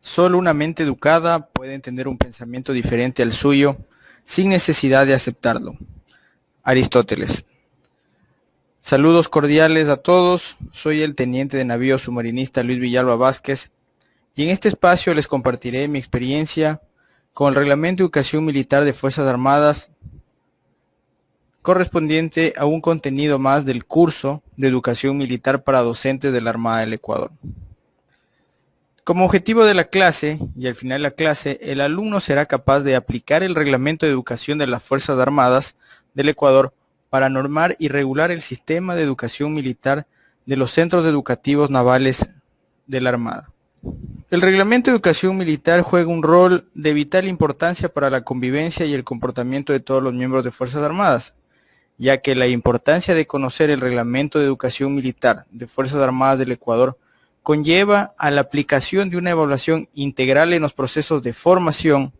Solo una mente educada puede entender un pensamiento diferente al suyo sin necesidad de aceptarlo. Aristóteles. Saludos cordiales a todos, soy el teniente de navío submarinista Luis Villalba Vázquez y en este espacio les compartiré mi experiencia con el Reglamento de Educación Militar de Fuerzas Armadas correspondiente a un contenido más del curso de Educación Militar para docentes de la Armada del Ecuador. Como objetivo de la clase y al final de la clase, el alumno será capaz de aplicar el Reglamento de Educación de las Fuerzas Armadas del Ecuador para normar y regular el sistema de educación militar de los centros educativos navales de la Armada. El Reglamento de Educación Militar juega un rol de vital importancia para la convivencia y el comportamiento de todos los miembros de Fuerzas Armadas, ya que la importancia de conocer el Reglamento de Educación Militar de Fuerzas Armadas del Ecuador conlleva a la aplicación de una evaluación integral en los procesos de formación,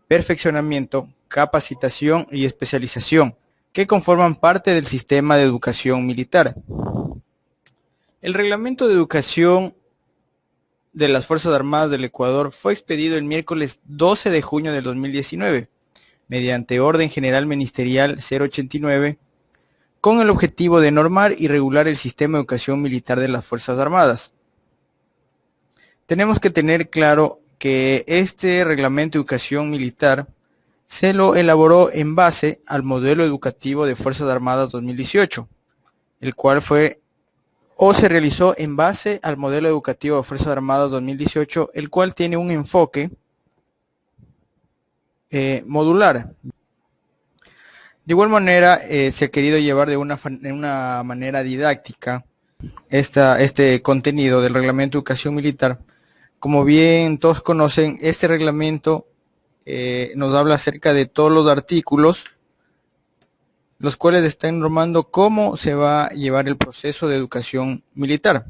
perfeccionamiento, capacitación y especialización que conforman parte del sistema de educación militar. El Reglamento de Educación de las Fuerzas Armadas del Ecuador fue expedido el miércoles 12 de junio del 2019, mediante Orden General Ministerial 089, con el objetivo de normar y regular el sistema de educación militar de las Fuerzas Armadas. Tenemos que tener claro que este Reglamento de Educación Militar se lo elaboró en base al modelo educativo de Fuerzas Armadas 2018, el cual se realizó en base al modelo educativo de Fuerzas Armadas 2018, el cual tiene un enfoque modular. De igual manera, se ha querido llevar de una manera didáctica este contenido del Reglamento de Educación Militar. Como bien todos conocen, este reglamento nos habla acerca de todos los artículos, los cuales están normando cómo se va a llevar el proceso de educación militar.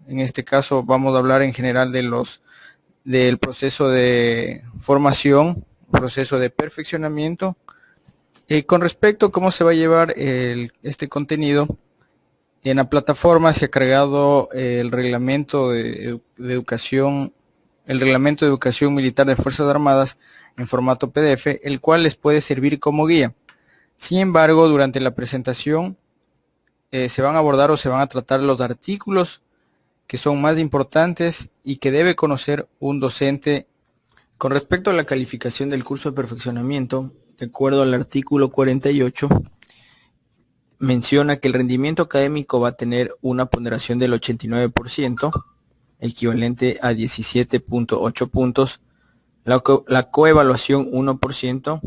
En este caso vamos a hablar en general del proceso de formación, proceso de perfeccionamiento. Con respecto a cómo se va a llevar este contenido, en la plataforma se ha cargado el reglamento de educación, el reglamento de educación militar de Fuerzas Armadas en formato PDF, el cual les puede servir como guía. Sin embargo, durante la presentación se van a abordar o se van a tratar los artículos que son más importantes y que debe conocer un docente. Con respecto a la calificación del curso de perfeccionamiento, de acuerdo al artículo 48, menciona que el rendimiento académico va a tener una ponderación del 89%, equivalente a 17.8 puntos, la coevaluación 1%,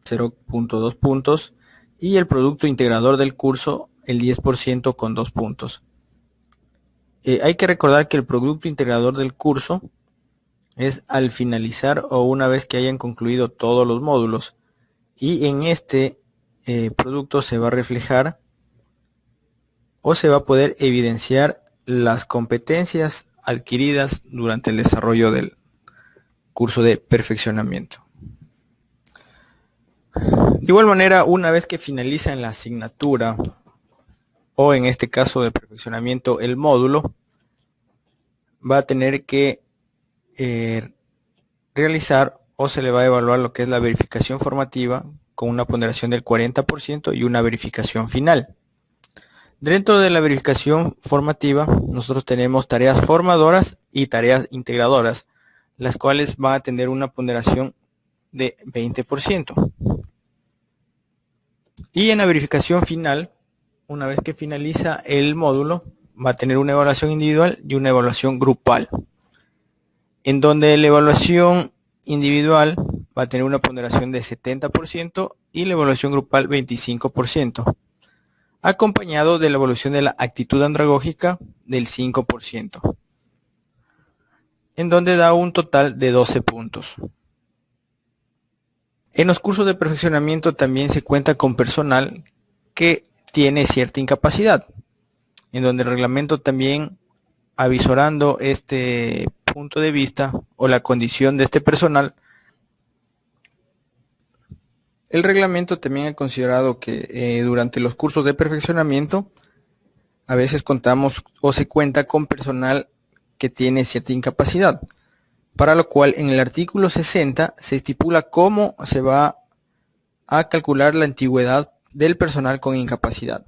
0.2 puntos, y el producto integrador del curso el 10% con 2 puntos. Hay que recordar que el producto integrador del curso es al finalizar o una vez que hayan concluido todos los módulos, y en este producto se va a reflejar o se va a poder evidenciar las competencias adquiridas durante el desarrollo del curso de perfeccionamiento. De igual manera, una vez que finaliza en la asignatura o en este caso de perfeccionamiento el módulo, va a tener que realizar o se le va a evaluar lo que es la verificación formativa con una ponderación del 40% y una verificación final. Dentro de la verificación formativa, nosotros tenemos tareas formadoras y tareas integradoras, las cuales van a tener una ponderación de 20%. Y en la verificación final, una vez que finaliza el módulo, va a tener una evaluación individual y una evaluación grupal, en donde la evaluación individual va a tener una ponderación de 70% y la evaluación grupal 25%, acompañado de la evaluación de la actitud andragógica del 5%, en donde da un total de 12 puntos. En los cursos de perfeccionamiento también se cuenta con personal que tiene cierta incapacidad, en donde el reglamento también, avisorando este punto de vista o la condición de este personal, el reglamento también ha considerado que durante los cursos de perfeccionamiento a veces contamos o se cuenta con personal que tiene cierta incapacidad. para lo cual en el artículo 60 se estipula cómo se va a calcular la antigüedad del personal con incapacidad,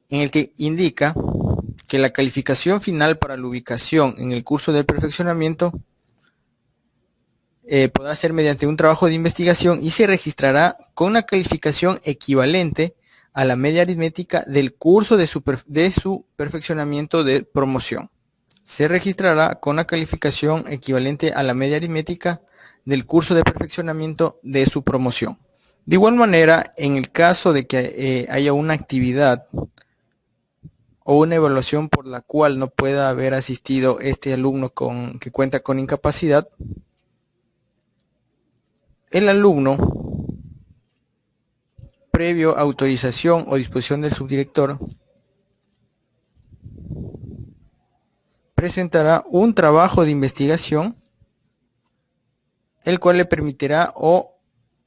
en el que indica que la calificación final para la ubicación en el curso del perfeccionamiento podrá ser mediante un trabajo de investigación y se registrará con una calificación equivalente a la media aritmética del curso de su perfeccionamiento de promoción. Se registrará con una calificación equivalente a la media aritmética del curso de perfeccionamiento de su promoción. De igual manera, en el caso de que haya una actividad o una evaluación por la cual no pueda haber asistido este alumno que cuenta con incapacidad, el alumno, previo autorización o disposición del subdirector, presentará un trabajo de investigación, el cual le permitirá o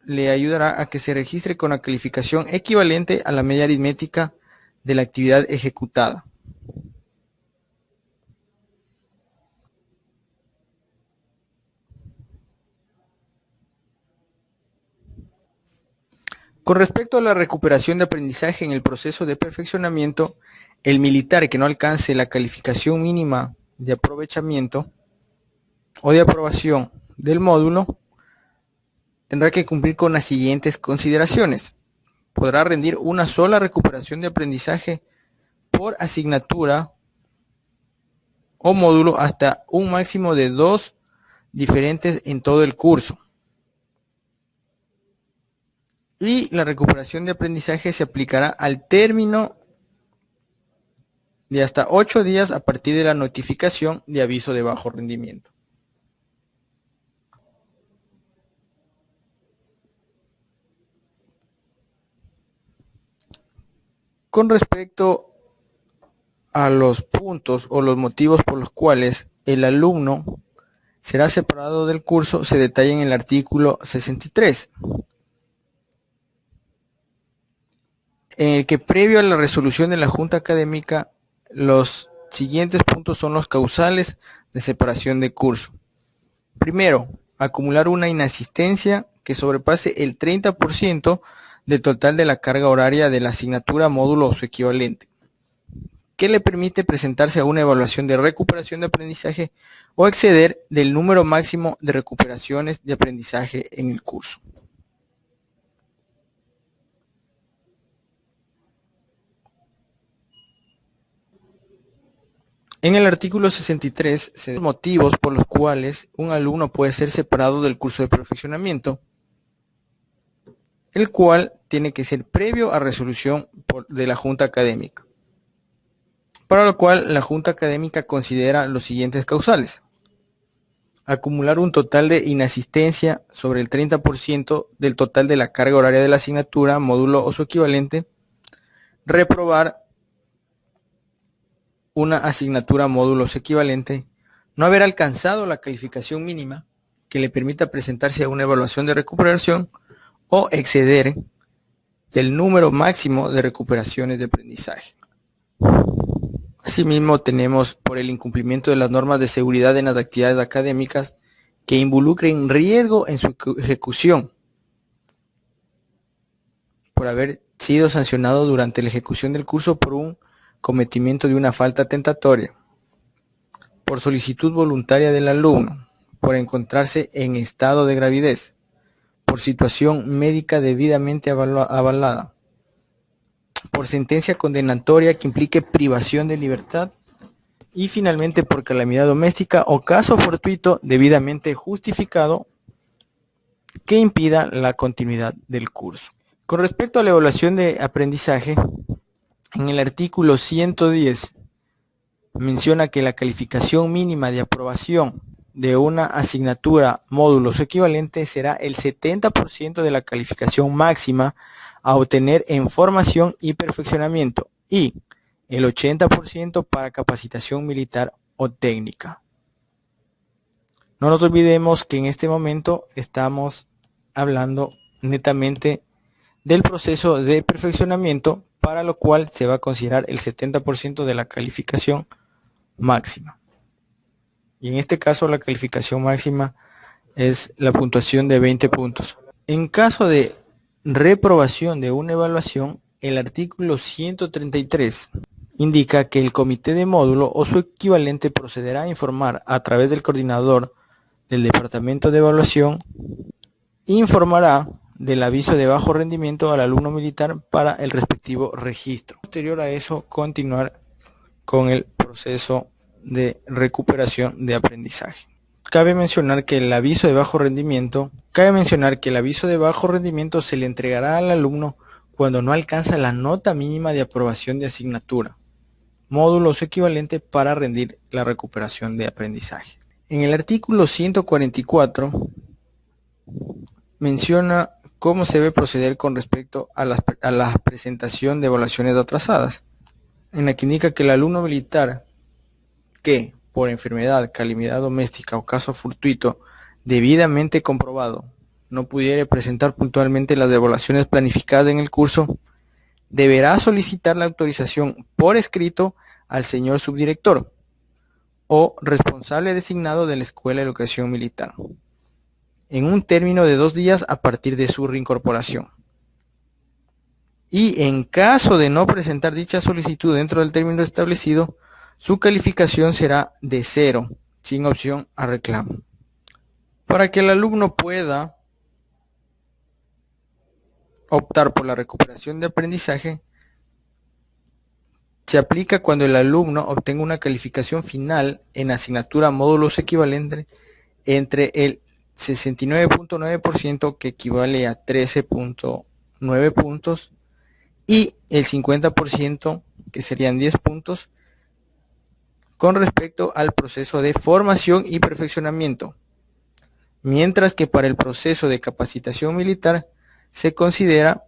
le ayudará a que se registre con la calificación equivalente a la media aritmética de la actividad ejecutada. Con respecto a la recuperación de aprendizaje en el proceso de perfeccionamiento, el militar que no alcance la calificación mínima de aprovechamiento o de aprobación del módulo tendrá que cumplir con las siguientes consideraciones. Podrá rendir una sola recuperación de aprendizaje por asignatura o módulo hasta un máximo de 2 diferentes en todo el curso. Y la recuperación de aprendizaje se aplicará al término de hasta 8 días a partir de la notificación de aviso de bajo rendimiento. Con respecto a los puntos o los motivos por los cuales el alumno será separado del curso, se detalla en el artículo 63, en el que previo a la resolución de la Junta Académica, los siguientes puntos son los causales de separación de curso. Primero, acumular una inasistencia que sobrepase el 30% del total de la carga horaria de la asignatura, módulo o su equivalente, que le permite presentarse a una evaluación de recuperación de aprendizaje o exceder del número máximo de recuperaciones de aprendizaje en el curso. En el artículo 63 se dan motivos por los cuales un alumno puede ser separado del curso de perfeccionamiento, el cual tiene que ser previo a resolución de la Junta Académica, para lo cual la Junta Académica considera los siguientes causales: acumular un total de inasistencia sobre el 30% del total de la carga horaria de la asignatura, módulo o su equivalente, reprobar una asignatura, módulo o su equivalente, no haber alcanzado la calificación mínima que le permita presentarse a una evaluación de recuperación o exceder del número máximo de recuperaciones de aprendizaje. Asimismo, tenemos por el incumplimiento de las normas de seguridad en las actividades académicas que involucren riesgo en su ejecución, por haber sido sancionado durante la ejecución del curso por un cometimiento de una falta tentatoria, por solicitud voluntaria del alumno, por encontrarse en estado de gravidez, por situación médica debidamente avalada, por sentencia condenatoria que implique privación de libertad y finalmente por calamidad doméstica o caso fortuito debidamente justificado que impida la continuidad del curso. Con respecto a la evaluación de aprendizaje, en el artículo 110 menciona que la calificación mínima de aprobación de una asignatura, módulo o equivalente será el 70% de la calificación máxima a obtener en formación y perfeccionamiento y el 80% para capacitación militar o técnica. No nos olvidemos que en este momento estamos hablando netamente del proceso de perfeccionamiento, para lo cual se va a considerar el 70% de la calificación máxima. y en este caso la calificación máxima es la puntuación de 20 puntos. En caso de reprobación de una evaluación, el artículo 133 indica que el comité de módulo o su equivalente procederá a informar a través del coordinador del departamento de evaluación, informará del aviso de bajo rendimiento al alumno militar para el respectivo registro. Posterior a eso, continuar con el proceso de recuperación de aprendizaje. Cabe mencionar que el aviso de bajo rendimiento se le entregará al alumno cuando no alcanza la nota mínima de aprobación de asignatura, módulo o su equivalente para rendir la recuperación de aprendizaje. En el artículo 144 menciona cómo se debe proceder con respecto a la presentación de evaluaciones atrasadas, en la que indica que el alumno militar que, por enfermedad, calamidad doméstica o caso fortuito debidamente comprobado, no pudiere presentar puntualmente las evaluaciones planificadas en el curso, deberá solicitar la autorización por escrito al señor subdirector o responsable designado de la Escuela de Educación Militar, en un término de 2 días a partir de su reincorporación. Y en caso de no presentar dicha solicitud dentro del término establecido, su calificación será de 0, sin opción a reclamo. Para que el alumno pueda optar por la recuperación de aprendizaje, se aplica cuando el alumno obtenga una calificación final en asignatura módulos equivalente entre el 69.9%, que equivale a 13.9 puntos, y el 50%, que serían 10 puntos, con respecto al proceso de formación y perfeccionamiento, mientras que para el proceso de capacitación militar se considera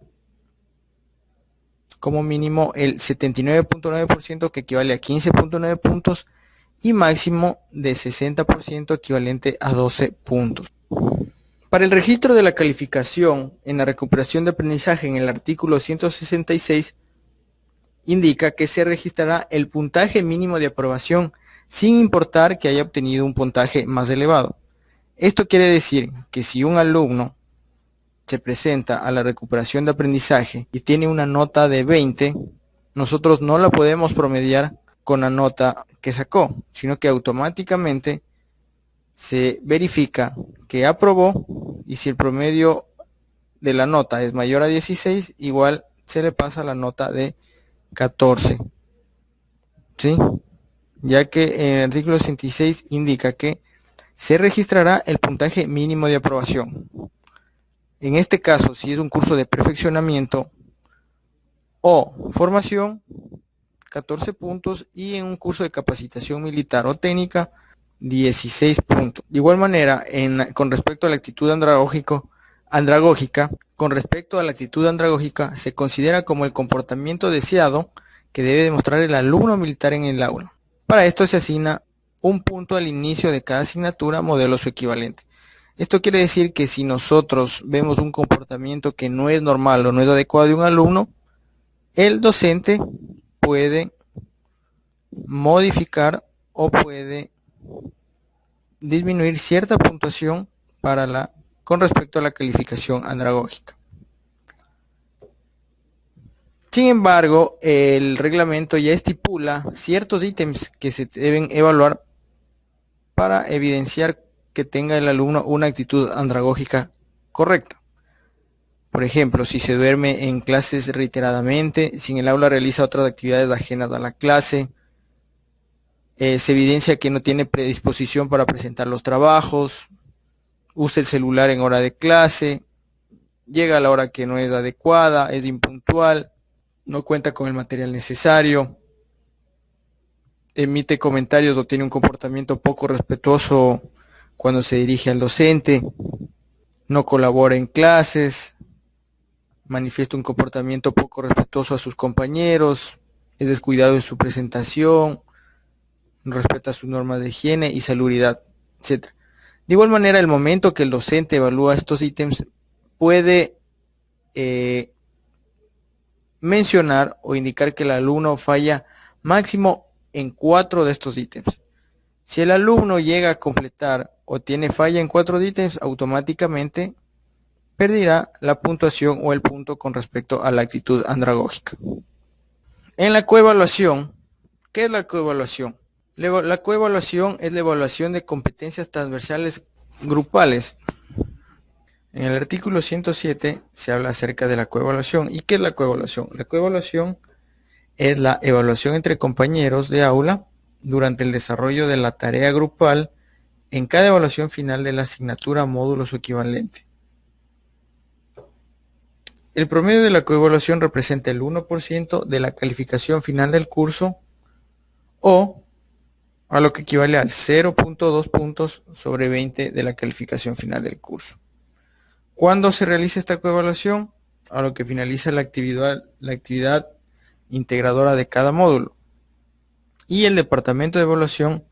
como mínimo el 79.9%, que equivale a 15.9 puntos, y máximo de 60%, equivalente a 12 puntos. Para el registro de la calificación en la recuperación de aprendizaje, en el artículo 166, indica que se registrará el puntaje mínimo de aprobación sin importar que haya obtenido un puntaje más elevado. Esto quiere decir que si un alumno se presenta a la recuperación de aprendizaje y tiene una nota de 20, nosotros no la podemos promediar con la nota que sacó, sino que automáticamente se verifica que aprobó, y si el promedio de la nota es mayor a 16, igual se le pasa la nota de 14, ¿sí? Ya que en el artículo 66 indica que se registrará el puntaje mínimo de aprobación. En este caso, si es un curso de perfeccionamiento o formación, 14 puntos, y en un curso de capacitación militar o técnica, 16 puntos. De igual manera, con respecto a la actitud andragógica, se considera como el comportamiento deseado que debe demostrar el alumno militar en el aula. Para esto se asigna un punto al inicio de cada asignatura, modelo su equivalente. Esto quiere decir que si nosotros vemos un comportamiento que no es normal o no es adecuado de un alumno, el docente puede modificar o puede disminuir cierta puntuación con respecto a la calificación andragógica. Sin embargo, el reglamento ya estipula ciertos ítems que se deben evaluar para evidenciar que tenga el alumno una actitud andragógica correcta. Por ejemplo, si se duerme en clases reiteradamente, si en el aula realiza otras actividades ajenas a la clase, se evidencia que no tiene predisposición para presentar los trabajos, usa el celular en hora de clase, llega a la hora que no es adecuada, es impuntual, no cuenta con el material necesario, emite comentarios o tiene un comportamiento poco respetuoso cuando se dirige al docente, no colabora en clases, manifiesta un comportamiento poco respetuoso a sus compañeros, es descuidado en su presentación, no respeta sus normas de higiene y salubridad, etc. De igual manera, el momento que el docente evalúa estos ítems, puede mencionar o indicar que el alumno falla máximo en 4 de estos ítems. Si el alumno llega a completar o tiene falla en 4 ítems, automáticamente perderá la puntuación o el punto con respecto a la actitud andragógica. En la coevaluación, ¿qué es la coevaluación? La coevaluación es la evaluación de competencias transversales grupales. En el artículo 107 se habla acerca de la coevaluación. ¿Y qué es la coevaluación? La coevaluación es la evaluación entre compañeros de aula durante el desarrollo de la tarea grupal en cada evaluación final de la asignatura, módulos o equivalente. El promedio de la coevaluación representa el 1% de la calificación final del curso o a lo que equivale al 0.2 puntos sobre 20 de la calificación final del curso. ¿Cuándo se realiza esta coevaluación? A lo que finaliza la actividad integradora de cada módulo. Y el departamento de evaluación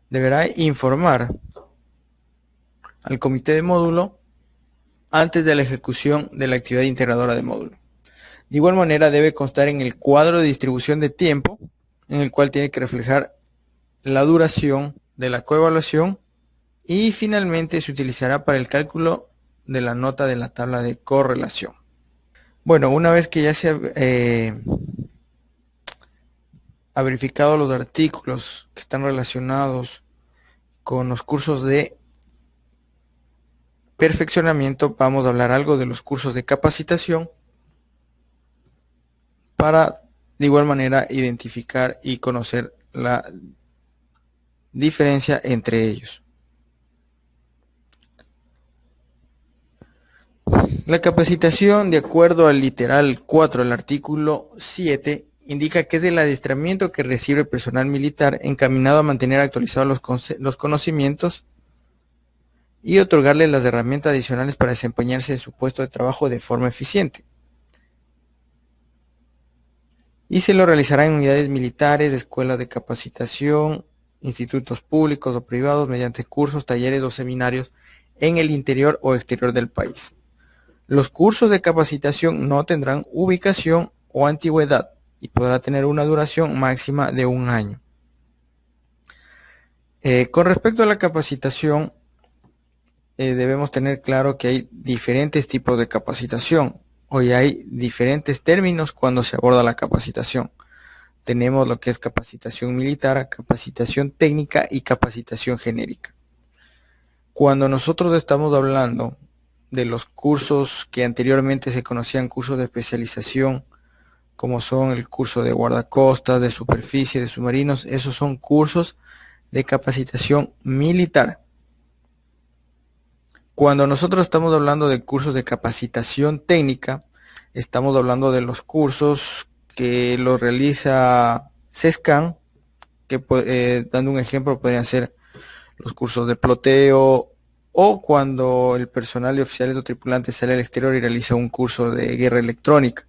deberá informar al comité de módulo antes de la ejecución de la actividad integradora de módulo. De igual manera debe constar en el cuadro de distribución de tiempo, en el cual tiene que reflejar la duración de la coevaluación y finalmente se utilizará para el cálculo de la nota de la tabla de correlación. Bueno, una vez que ya se ha verificado los artículos que están relacionados con los cursos de perfeccionamiento, vamos a hablar algo de los cursos de capacitación para de igual manera identificar y conocer la diferencia entre ellos. La capacitación, de acuerdo al literal 4 del artículo 7, indica que es el adiestramiento que recibe el personal militar encaminado a mantener actualizados los conocimientos y otorgarle las herramientas adicionales para desempeñarse en su puesto de trabajo de forma eficiente. Y se lo realizará en unidades militares, escuelas de capacitación, institutos públicos o privados mediante cursos, talleres o seminarios en el interior o exterior del país. Los cursos de capacitación no tendrán ubicación o antigüedad y podrá tener una duración máxima de 1 año. Con respecto a la capacitación, debemos tener claro que hay diferentes tipos de capacitación. Hoy hay diferentes términos cuando se aborda la capacitación. Tenemos lo que es capacitación militar, capacitación técnica y capacitación genérica. Cuando nosotros estamos hablando de los cursos que anteriormente se conocían cursos de especialización, como son el curso de guardacostas, de superficie, de submarinos, esos son cursos de capacitación militar. Cuando nosotros estamos hablando de cursos de capacitación técnica, estamos hablando de los cursos que los realiza CESCAN, que dando un ejemplo podrían ser los cursos de ploteo o cuando el personal de oficiales o tripulantes sale al exterior y realiza un curso de guerra electrónica.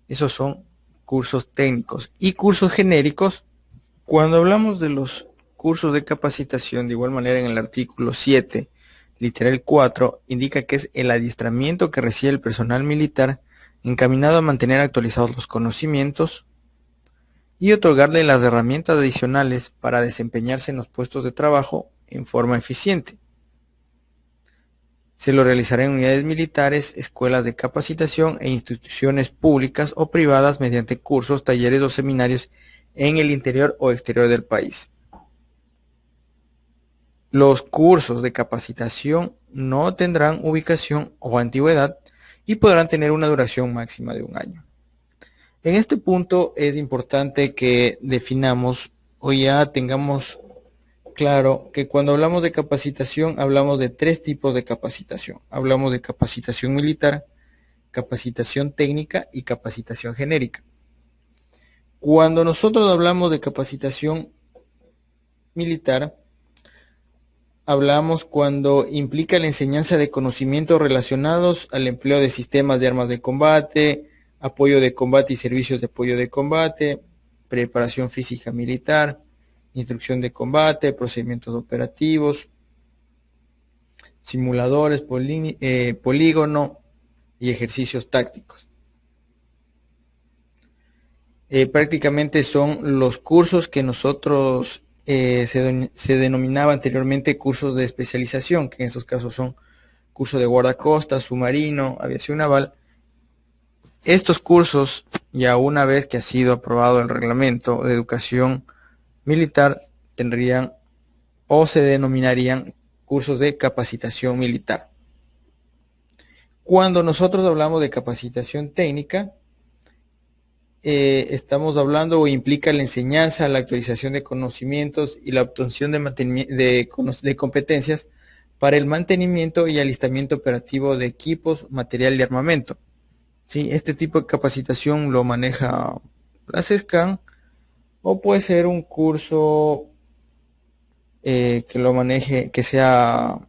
Esos son cursos técnicos y cursos genéricos. Cuando hablamos de los cursos de capacitación, de igual manera en el artículo 7, literal 4, indica que es el adiestramiento que recibe el personal militar encaminado a mantener actualizados los conocimientos y otorgarle las herramientas adicionales para desempeñarse en los puestos de trabajo en forma eficiente. Se lo realizará en unidades militares, escuelas de capacitación e instituciones públicas o privadas mediante cursos, talleres o seminarios en el interior o exterior del país. Los cursos de capacitación no tendrán ubicación o antigüedad y podrán tener una duración máxima de 1 año. En este punto es importante que definamos o ya tengamos claro que cuando hablamos de capacitación hablamos de 3 tipos de capacitación. Hablamos de capacitación militar, capacitación técnica y capacitación genérica. Cuando nosotros hablamos de capacitación militar, hablamos cuando implica la enseñanza de conocimientos relacionados al empleo de sistemas de armas de combate, apoyo de combate y servicios de apoyo de combate, preparación física militar, instrucción de combate, procedimientos operativos, simuladores, polígono y ejercicios tácticos. Prácticamente son los cursos que nosotros se denominaba anteriormente cursos de especialización, que en esos casos son curso de guardacostas, submarino, aviación naval. Estos cursos, ya una vez que ha sido aprobado el reglamento de educación militar, tendrían o se denominarían cursos de capacitación militar. Cuando nosotros hablamos de capacitación técnica, estamos hablando o implica la enseñanza, la actualización de conocimientos y la obtención de competencias para el mantenimiento y alistamiento operativo de equipos, material y armamento. ¿Sí? Este tipo de capacitación lo maneja la CESCAN o puede ser un curso que lo maneje, que sea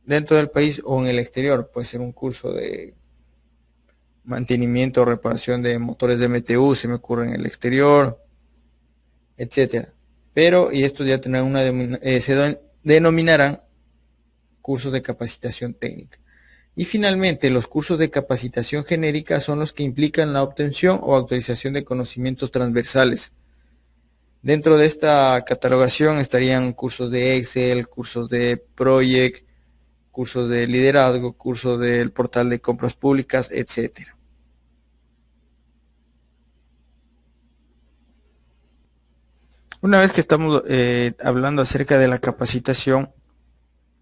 dentro del país o en el exterior. Puede ser un curso de mantenimiento o reparación de motores de MTU, se me ocurre en el exterior, etcétera. Pero, y estos ya tendrán se denominarán cursos de capacitación técnica. Y finalmente, los cursos de capacitación genérica son los que implican la obtención o actualización de conocimientos transversales. Dentro de esta catalogación estarían cursos de Excel, cursos de Project, cursos de liderazgo, cursos del portal de compras públicas, etcétera. Una vez que estamos hablando acerca de la capacitación,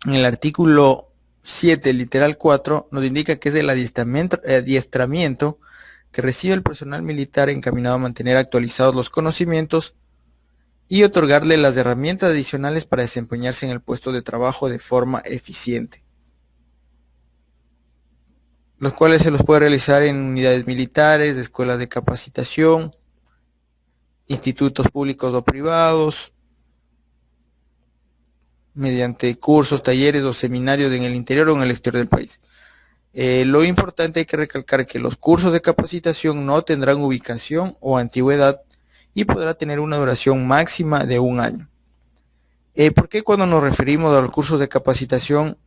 en el artículo 7, literal 4, nos indica que es el adiestramiento que recibe el personal militar encaminado a mantener actualizados los conocimientos y otorgarle las herramientas adicionales para desempeñarse en el puesto de trabajo de forma eficiente, los cuales se los puede realizar en unidades militares, escuelas de capacitación, institutos públicos o privados, mediante cursos, talleres o seminarios en el interior o en el exterior del país. Lo importante hay que recalcar que los cursos de capacitación no tendrán ubicación o antigüedad y podrá tener una duración máxima de 1 año. ¿Por qué cuando nos referimos a los cursos de capacitación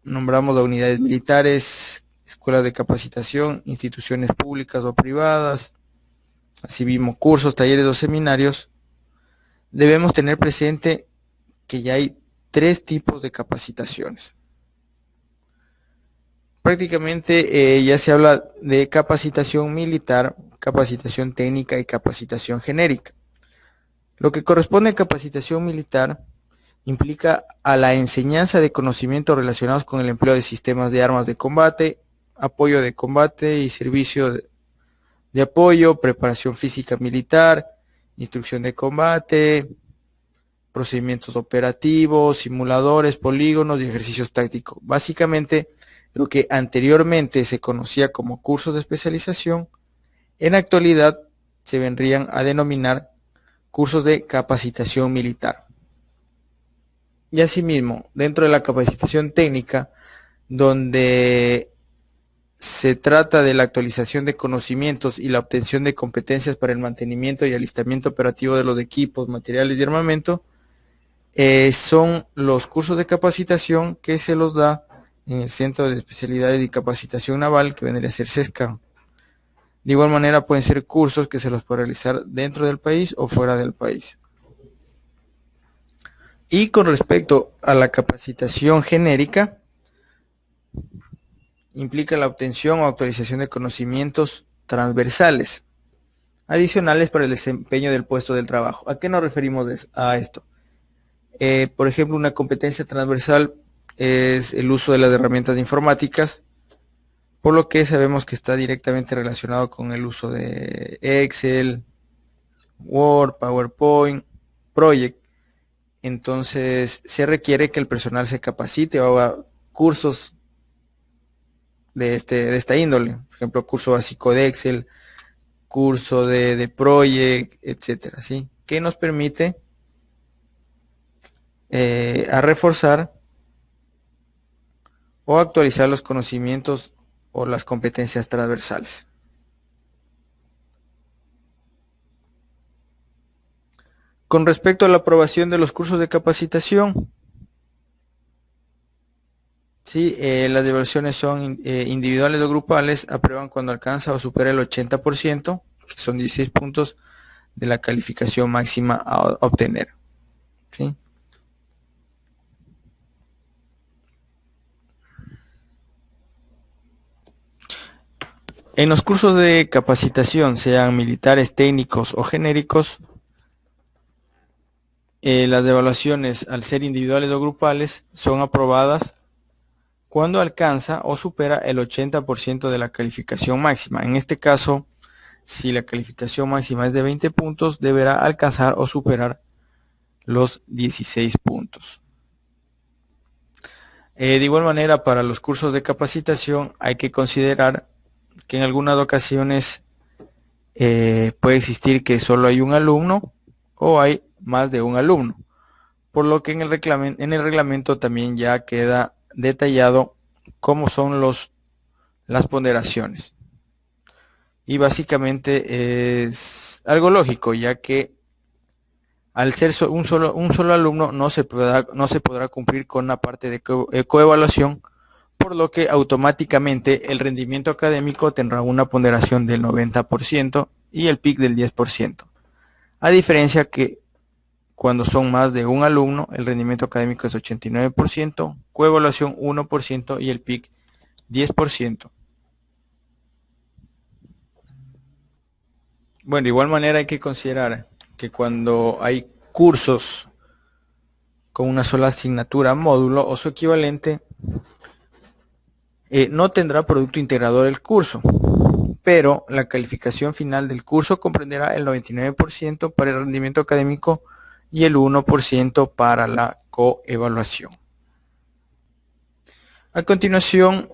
nombramos a unidades militares, escuelas de capacitación, instituciones públicas o privadas, así mismo cursos, talleres o seminarios? Debemos tener presente que ya hay 3 tipos de capacitaciones. Prácticamente ya se habla de capacitación militar, capacitación técnica y capacitación genérica. Lo que corresponde a capacitación militar implica a la enseñanza de conocimientos relacionados con el empleo de sistemas de armas de combate, apoyo de combate y servicio de apoyo, preparación física militar, instrucción de combate, procedimientos operativos, simuladores, polígonos y ejercicios tácticos. Básicamente, lo que anteriormente se conocía como cursos de especialización, en la actualidad se vendrían a denominar cursos de capacitación militar. Y asimismo, dentro de la capacitación técnica, donde se trata de la actualización de conocimientos y la obtención de competencias para el mantenimiento y alistamiento operativo de los equipos, materiales y armamento, son los cursos de capacitación que se los da en el Centro de Especialidades y Capacitación Naval, que vendría a ser CESCAN. De igual manera pueden ser cursos que se los puede realizar dentro del país o fuera del país. Y con respecto a la capacitación genérica, implica la obtención o actualización de conocimientos transversales, adicionales para el desempeño del puesto del trabajo. ¿A qué nos referimos a esto? Por ejemplo, una competencia transversal es el uso de las herramientas informáticas, por lo que sabemos que está directamente relacionado con el uso de Excel, Word, PowerPoint, Project. Entonces se requiere que el personal se capacite o haga cursos de esta índole, por ejemplo, curso básico de Excel, curso de Project, etcétera, ¿sí? Que nos permite a reforzar o actualizar los conocimientos o las competencias transversales. Con respecto a la aprobación de los cursos de capacitación, sí, las evaluaciones son individuales o grupales, aprueban cuando alcanza o supera el 80%, que son 16 puntos de la calificación máxima a obtener. ¿sí? En los cursos de capacitación, sean militares, técnicos o genéricos, las evaluaciones, al ser individuales o grupales, son aprobadas cuando alcanza o supera el 80% de la calificación máxima. En este caso, si la calificación máxima es de 20 puntos, deberá alcanzar o superar los 16 puntos. De igual manera, para los cursos de capacitación hay que considerar que en algunas ocasiones puede existir que solo hay un alumno o hay más de un alumno, por lo que en el reglamento también ya queda detallado cómo son las ponderaciones. Y básicamente es algo lógico, ya que al ser un solo alumno no se podrá cumplir con la parte de coevaluación, por lo que automáticamente el rendimiento académico tendrá una ponderación del 90% y el PIC del 10%. A diferencia que cuando son más de un alumno, el rendimiento académico es 89%, coevaluación 1% y el PIC 10%. Bueno, de igual manera hay que considerar que cuando hay cursos con una sola asignatura, módulo o su equivalente, no tendrá producto integrador el curso, pero la calificación final del curso comprenderá el 99% para el rendimiento académico y el 1% para la coevaluación. A continuación,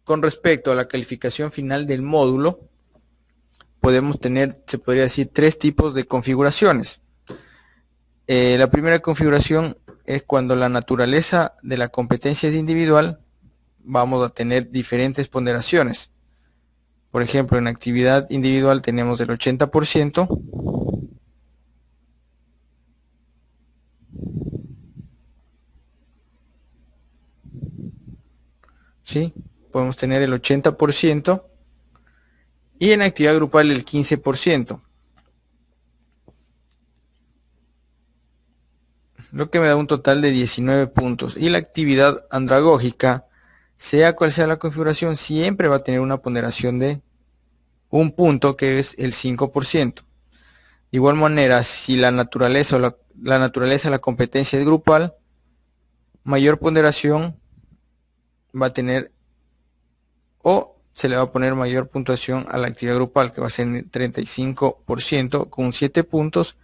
con respecto a la calificación final del módulo, podemos tener, se podría decir, tres tipos de configuraciones. La primera configuración es cuando la naturaleza de la competencia es individual, vamos a tener diferentes ponderaciones. Por ejemplo, en actividad individual tenemos el 80%, ¿sí? Podemos tener el 80% y en actividad grupal el 15%, lo que me da un total de 19 puntos. Y la actividad andragógica, sea cual sea la configuración, siempre va a tener una ponderación de un punto, que es el 5%. De igual manera, si la naturaleza de la competencia es grupal, mayor ponderación va a tener, o se le va a poner mayor puntuación a la actividad grupal, que va a ser 35% con 7 puntos.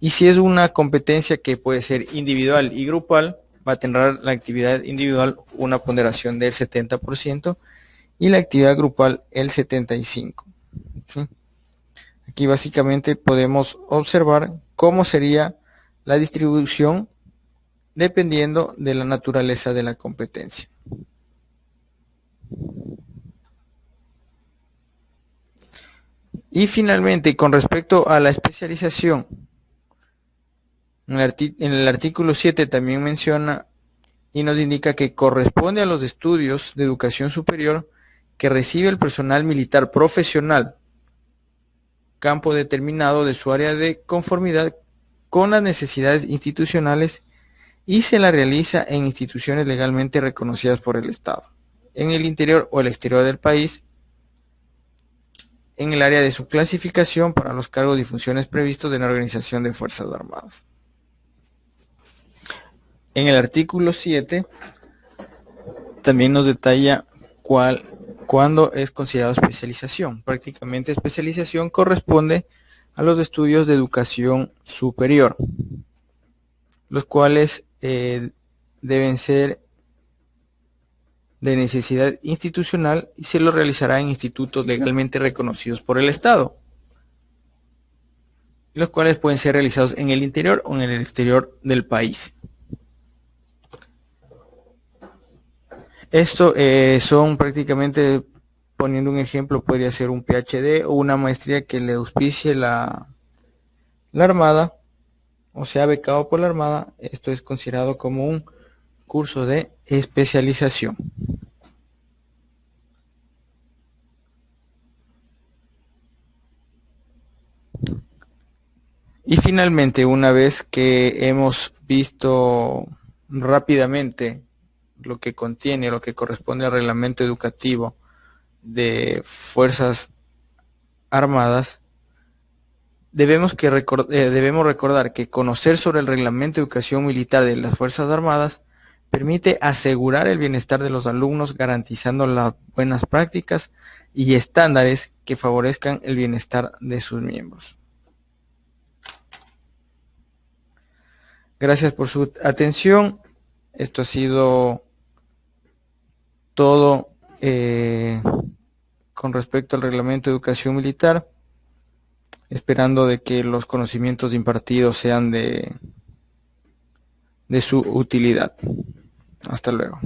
Y si es una competencia que puede ser individual y grupal, va a tener la actividad individual una ponderación del 70% y la actividad grupal el 75%. ¿Sí? Aquí básicamente podemos observar cómo sería la distribución dependiendo de la naturaleza de la competencia. Y finalmente, con respecto a la especialización, en el artículo 7 también menciona y nos indica que corresponde a los estudios de educación superior que recibe el personal militar profesional, campo determinado de su área de conformidad con las necesidades institucionales, y se la realiza en instituciones legalmente reconocidas por el Estado, en el interior o el exterior del país, en el área de su clasificación para los cargos y funciones previstos en la Organización de Fuerzas Armadas. En el artículo 7 también nos detalla cuándo es considerado especialización. Prácticamente especialización corresponde a los estudios de educación superior, los cuales deben ser de necesidad institucional y se lo realizará en institutos legalmente reconocidos por el Estado, los cuales pueden ser realizados en el interior o en el exterior del país. Esto son prácticamente, poniendo un ejemplo, podría ser un PhD o una maestría que le auspicie la Armada, o sea, becado por la Armada. Esto es considerado como un curso de especialización. Y finalmente, una vez que hemos visto rápidamente lo que contiene, lo que corresponde al reglamento educativo de Fuerzas Armadas, debemos recordar que conocer sobre el reglamento de educación militar de las Fuerzas Armadas permite asegurar el bienestar de los alumnos, garantizando las buenas prácticas y estándares que favorezcan el bienestar de sus miembros. Gracias por su atención. Esto ha sido todo con respecto al reglamento de educación militar, esperando de que los conocimientos impartidos sean de su utilidad. Hasta luego.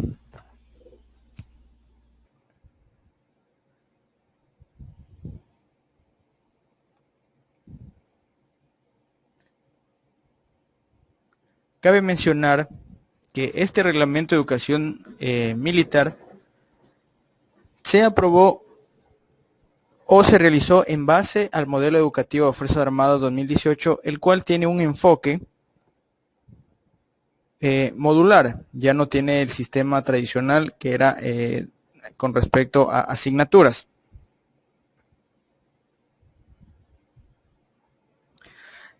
Cabe mencionar que este reglamento de educación militar se aprobó o se realizó en base al modelo educativo de Fuerzas Armadas 2018, el cual tiene un enfoque modular, ya no tiene el sistema tradicional que era con respecto a asignaturas.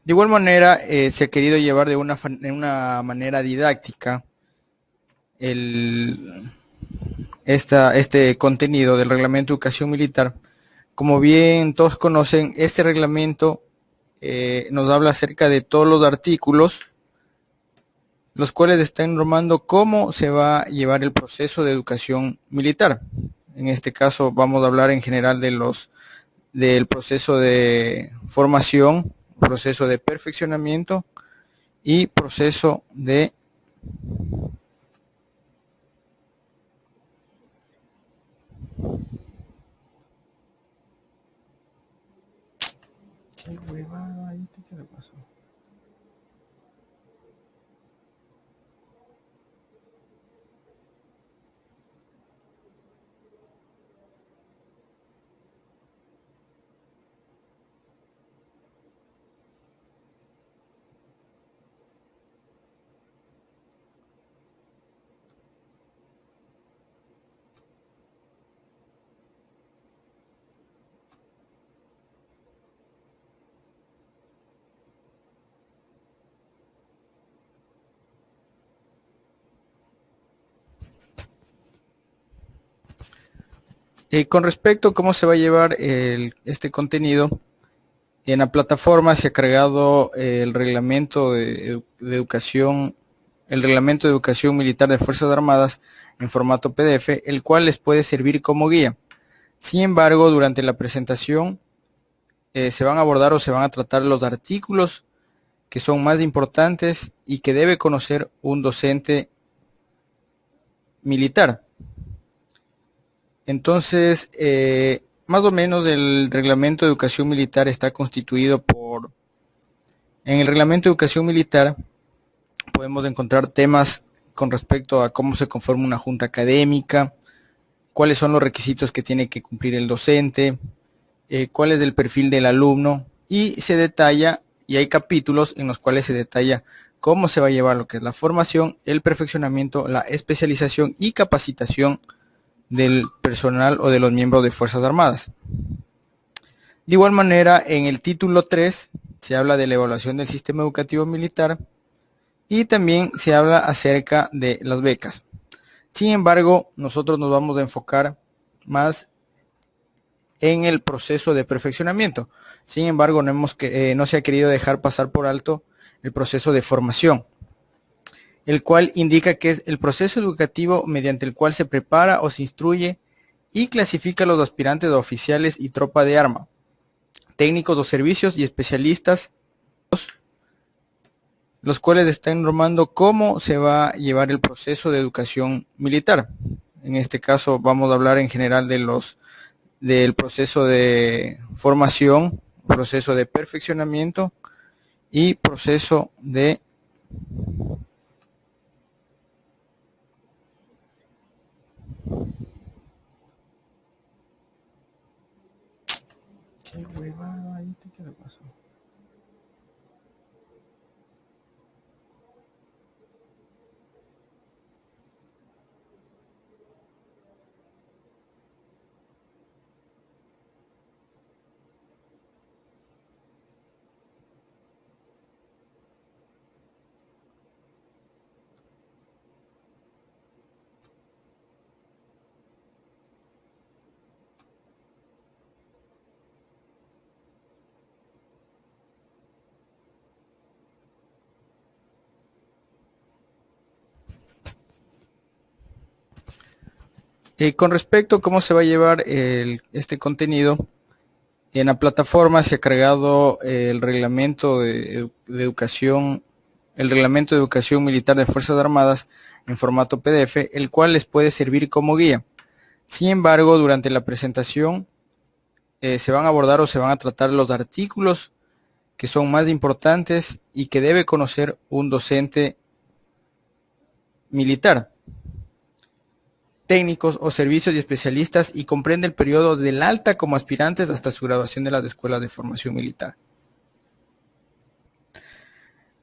De igual manera, se ha querido llevar de una manera didáctica este contenido del reglamento de educación militar. Como bien todos conocen, este reglamento nos habla acerca de todos los artículos, los cuales están normando cómo se va a llevar el proceso de educación militar. En este caso vamos a hablar en general del proceso de formación, proceso de perfeccionamiento y proceso de ¿qué huevada? ¿Qué le pasó? Con respecto a cómo se va a llevar este contenido, en la plataforma se ha creado el reglamento de educación, el reglamento de educación militar de Fuerzas Armadas en formato PDF, el cual les puede servir como guía. Sin embargo, durante la presentación se van a abordar o se van a tratar los artículos que son más importantes y que debe conocer un docente militar. Entonces, más o menos el reglamento de educación militar está constituido por... En el reglamento de educación militar podemos encontrar temas con respecto a cómo se conforma una junta académica, cuáles son los requisitos que tiene que cumplir el docente, cuál es el perfil del alumno, y se detalla, y hay capítulos en los cuales se detalla cómo se va a llevar lo que es la formación, el perfeccionamiento, la especialización y capacitación del personal o de los miembros de Fuerzas Armadas. De igual manera, en el título 3 se habla de la evaluación del sistema educativo militar y también se habla acerca de las becas. Sin embargo, nosotros nos vamos a enfocar más en el proceso de perfeccionamiento. Sin embargo, no se ha querido dejar pasar por alto el proceso de formación, el cual indica que es el proceso educativo mediante el cual se prepara o se instruye y clasifica a los aspirantes a oficiales y tropa de arma, técnicos de servicios y especialistas, los cuales están normando cómo se va a llevar el proceso de educación militar. En este caso vamos a hablar en general del proceso de formación, proceso de perfeccionamiento y proceso de... ¿Qué huevada? ¿Qué le pasó? Con respecto a cómo se va a llevar este contenido, en la plataforma se ha cargado el reglamento de educación, el reglamento de educación militar de Fuerzas Armadas en formato PDF, el cual les puede servir como guía. Sin embargo, durante la presentación se van a abordar o se van a tratar los artículos que son más importantes y que debe conocer un docente militar, técnicos o servicios y especialistas, y comprende el periodo del alta como aspirantes hasta su graduación de las escuelas de formación militar.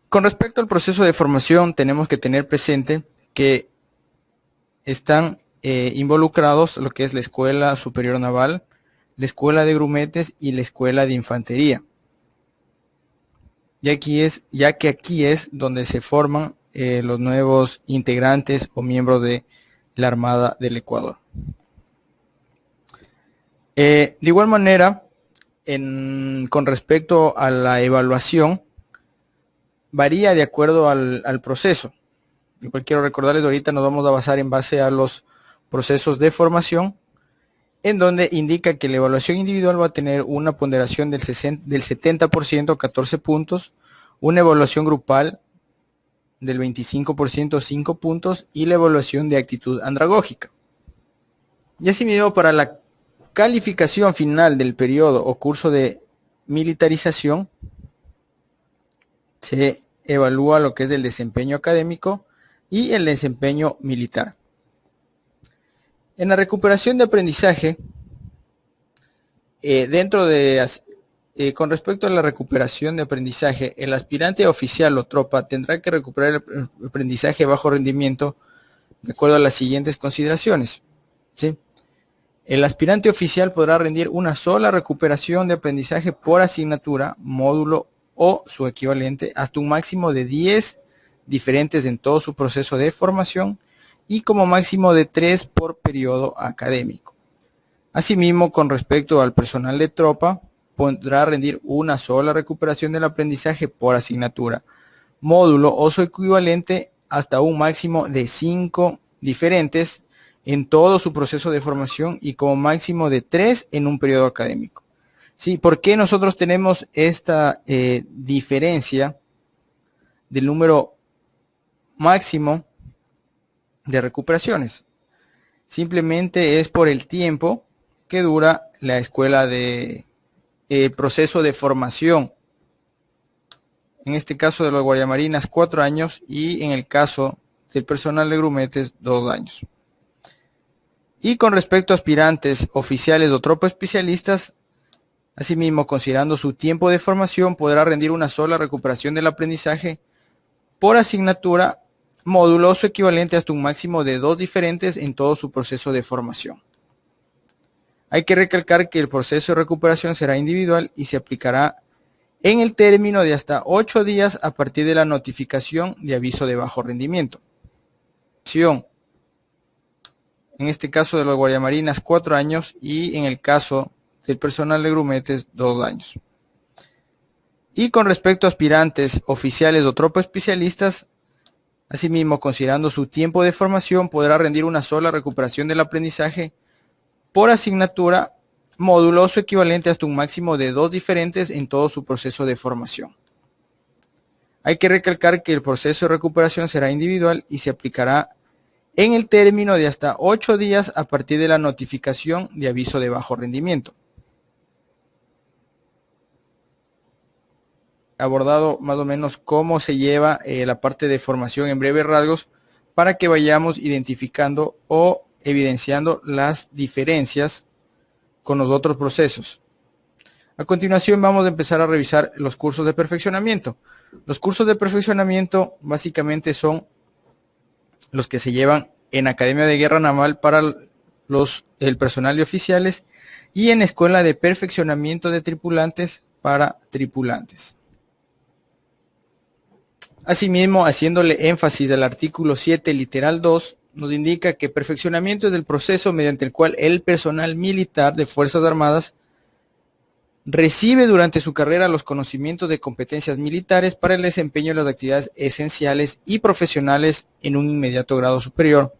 Con respecto al proceso de formación, tenemos que tener presente que están involucrados lo que es la Escuela Superior Naval, la Escuela de Grumetes y la Escuela de Infantería. Ya que aquí es donde se forman los nuevos integrantes o miembros de la Armada del Ecuador. De igual manera, con respecto a la evaluación, varía de acuerdo al proceso. Igual quiero recordarles, ahorita nos vamos a basar en base a los procesos de formación, en donde indica que la evaluación individual va a tener una ponderación del 70%, 14 puntos, una evaluación grupal del 25%, 5 puntos, y la evaluación de actitud andragógica. Y asimismo, para la calificación final del periodo o curso de militarización, se evalúa lo que es el desempeño académico y el desempeño militar. En la recuperación de aprendizaje, con respecto a la recuperación de aprendizaje, el aspirante oficial o tropa tendrá que recuperar el aprendizaje de bajo rendimiento de acuerdo a las siguientes consideraciones, ¿sí? El aspirante oficial podrá rendir una sola recuperación de aprendizaje por asignatura, módulo o su equivalente, hasta un máximo de 10 diferentes en todo su proceso de formación y como máximo de 3 por periodo académico. Asimismo, con respecto al personal de tropa, podrá rendir una sola recuperación del aprendizaje por asignatura, módulo o su equivalente, hasta un máximo de 5 diferentes en todo su proceso de formación y como máximo de 3 en un periodo académico. ¿Sí? ¿Por qué nosotros tenemos esta diferencia del número máximo de recuperaciones? Simplemente es por el tiempo que dura la escuela de proceso de formación. En este caso de los guardiamarinas, 4 años, y en el caso del personal de grumetes, 2 años. Y con respecto a aspirantes, oficiales o tropas especialistas, asimismo, considerando su tiempo de formación, podrá rendir una sola recuperación del aprendizaje por asignatura, módulo o su equivalente, hasta un máximo de 2 diferentes en todo su proceso de formación. Hay que recalcar que el proceso de recuperación será individual y se aplicará en el término de hasta 8 días a partir de la notificación de aviso de bajo rendimiento. En este caso de los guardiamarinas, 4 años, y en el caso del personal de grumetes, 2 años. Y con respecto a aspirantes, oficiales o tropas especialistas, asimismo, considerando su tiempo de formación, podrá rendir una sola recuperación del aprendizaje por asignatura, módulo o su equivalente, hasta un máximo de 2 diferentes en todo su proceso de formación. Hay que recalcar que el proceso de recuperación será individual y se aplicará en el término de hasta 8 días a partir de la notificación de aviso de bajo rendimiento. Abordado más o menos cómo se lleva la parte de formación en breves rasgos, para que vayamos identificando o evidenciando las diferencias con los otros procesos. A continuación vamos a empezar a revisar los cursos de perfeccionamiento. Los cursos de perfeccionamiento básicamente son los que se llevan en Academia de Guerra Naval para el personal de oficiales y en Escuela de Perfeccionamiento de Tripulantes para tripulantes. Asimismo, haciéndole énfasis al artículo 7, literal 2, nos indica que perfeccionamiento es el proceso mediante el cual el personal militar de Fuerzas Armadas recibe durante su carrera los conocimientos de competencias militares para el desempeño de las actividades esenciales y profesionales en un inmediato grado superior,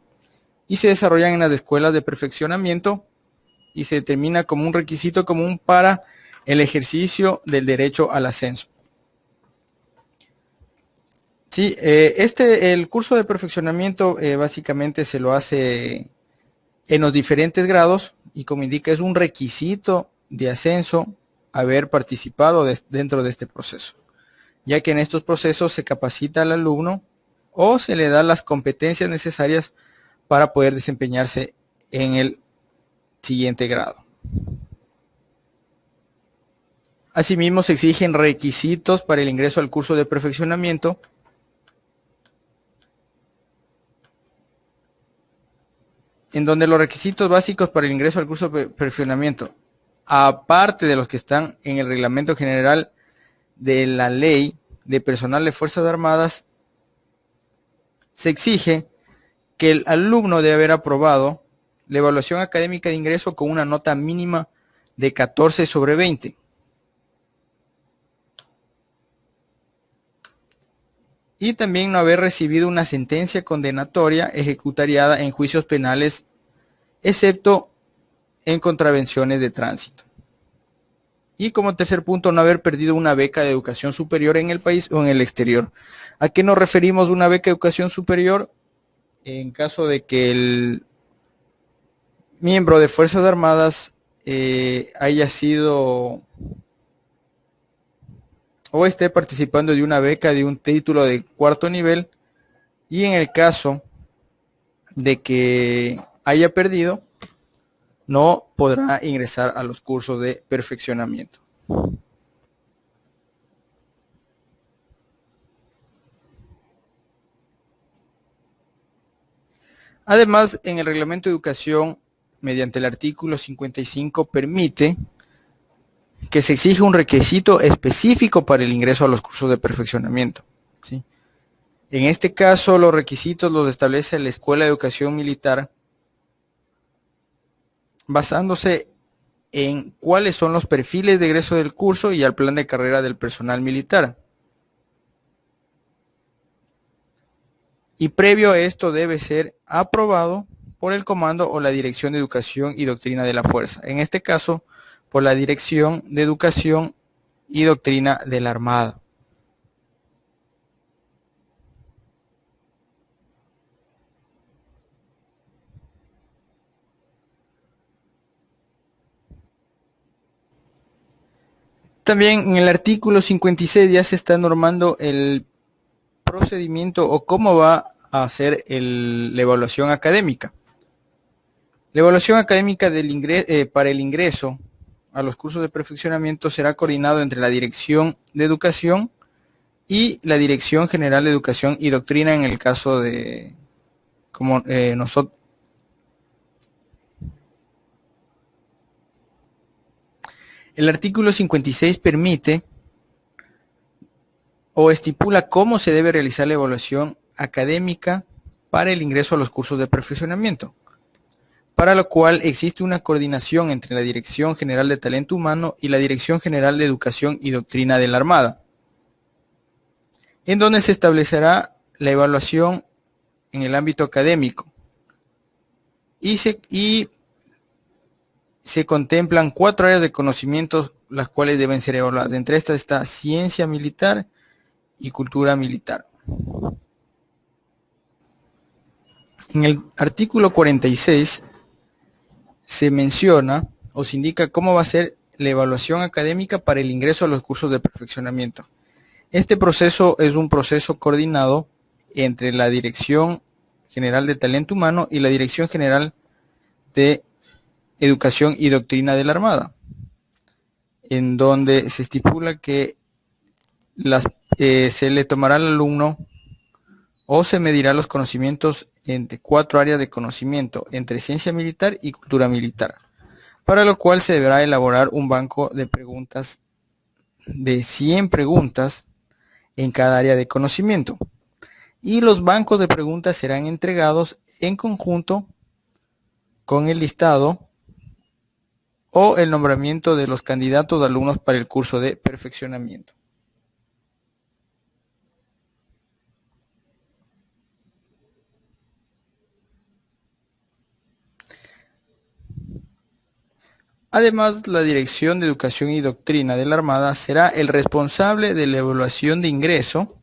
y se desarrollan en las escuelas de perfeccionamiento y se determina como un requisito común para el ejercicio del derecho al ascenso. Sí, el curso de perfeccionamiento básicamente se lo hace en los diferentes grados y como indica es un requisito de ascenso haber participado dentro de este proceso, ya que en estos procesos se capacita al alumno o se le da las competencias necesarias para poder desempeñarse en el siguiente grado. Asimismo, se exigen requisitos para el ingreso al curso de perfeccionamiento, en donde los requisitos básicos para el ingreso al curso de perfeccionamiento, aparte de los que están en el Reglamento General de la Ley de Personal de Fuerzas Armadas, se exige que el alumno debe haber aprobado la evaluación académica de ingreso con una nota mínima de 14 sobre 20. Y también no haber recibido una sentencia condenatoria ejecutariada en juicios penales, excepto en contravenciones de tránsito. Y como tercer punto, no haber perdido una beca de educación superior en el país o en el exterior. ¿A qué nos referimos una beca de educación superior? En caso de que el miembro de Fuerzas Armadas haya sido o esté participando de una beca de un título de cuarto nivel, y en el caso de que haya perdido, no podrá ingresar a los cursos de perfeccionamiento. Además, en el Reglamento de Educación, mediante el artículo 55, permite que se exija un requisito específico para el ingreso a los cursos de perfeccionamiento, ¿sí? En este caso, los requisitos los establece la Escuela de Educación Militar, basándose en cuáles son los perfiles de egreso del curso y al plan de carrera del personal militar. Y previo a esto debe ser aprobado por el Comando o la Dirección de Educación y Doctrina de la Fuerza. En este caso, por la Dirección de Educación y Doctrina de la Armada. También en el artículo 56 ya se está normando el procedimiento o cómo va a hacer la evaluación académica. La evaluación académica para el ingreso a los cursos de perfeccionamiento será coordinado entre la Dirección de Educación y la Dirección General de Educación y Doctrina en el caso de como nosotros. El artículo 56 permite o estipula cómo se debe realizar la evaluación académica para el ingreso a los cursos de perfeccionamiento, para lo cual existe una coordinación entre la Dirección General de Talento Humano y la Dirección General de Educación y Doctrina de la Armada, en donde se establecerá la evaluación en el ámbito académico y se contemplan 4 áreas de conocimientos las cuales deben ser evaluadas. Entre estas está ciencia militar y cultura militar. En el artículo 46 se menciona o se indica cómo va a ser la evaluación académica para el ingreso a los cursos de perfeccionamiento. Este proceso es un proceso coordinado entre la Dirección General de Talento Humano y la Dirección General de Educación y Doctrina de la Armada, en donde se estipula que se le tomará al alumno o se medirá los conocimientos entre 4 áreas de conocimiento, entre ciencia militar y cultura militar, para lo cual se deberá elaborar un banco de preguntas de 100 preguntas en cada área de conocimiento. Y los bancos de preguntas serán entregados en conjunto con el listado o el nombramiento de los candidatos de alumnos para el curso de perfeccionamiento. Además, la Dirección de Educación y Doctrina de la Armada será el responsable de la evaluación de ingreso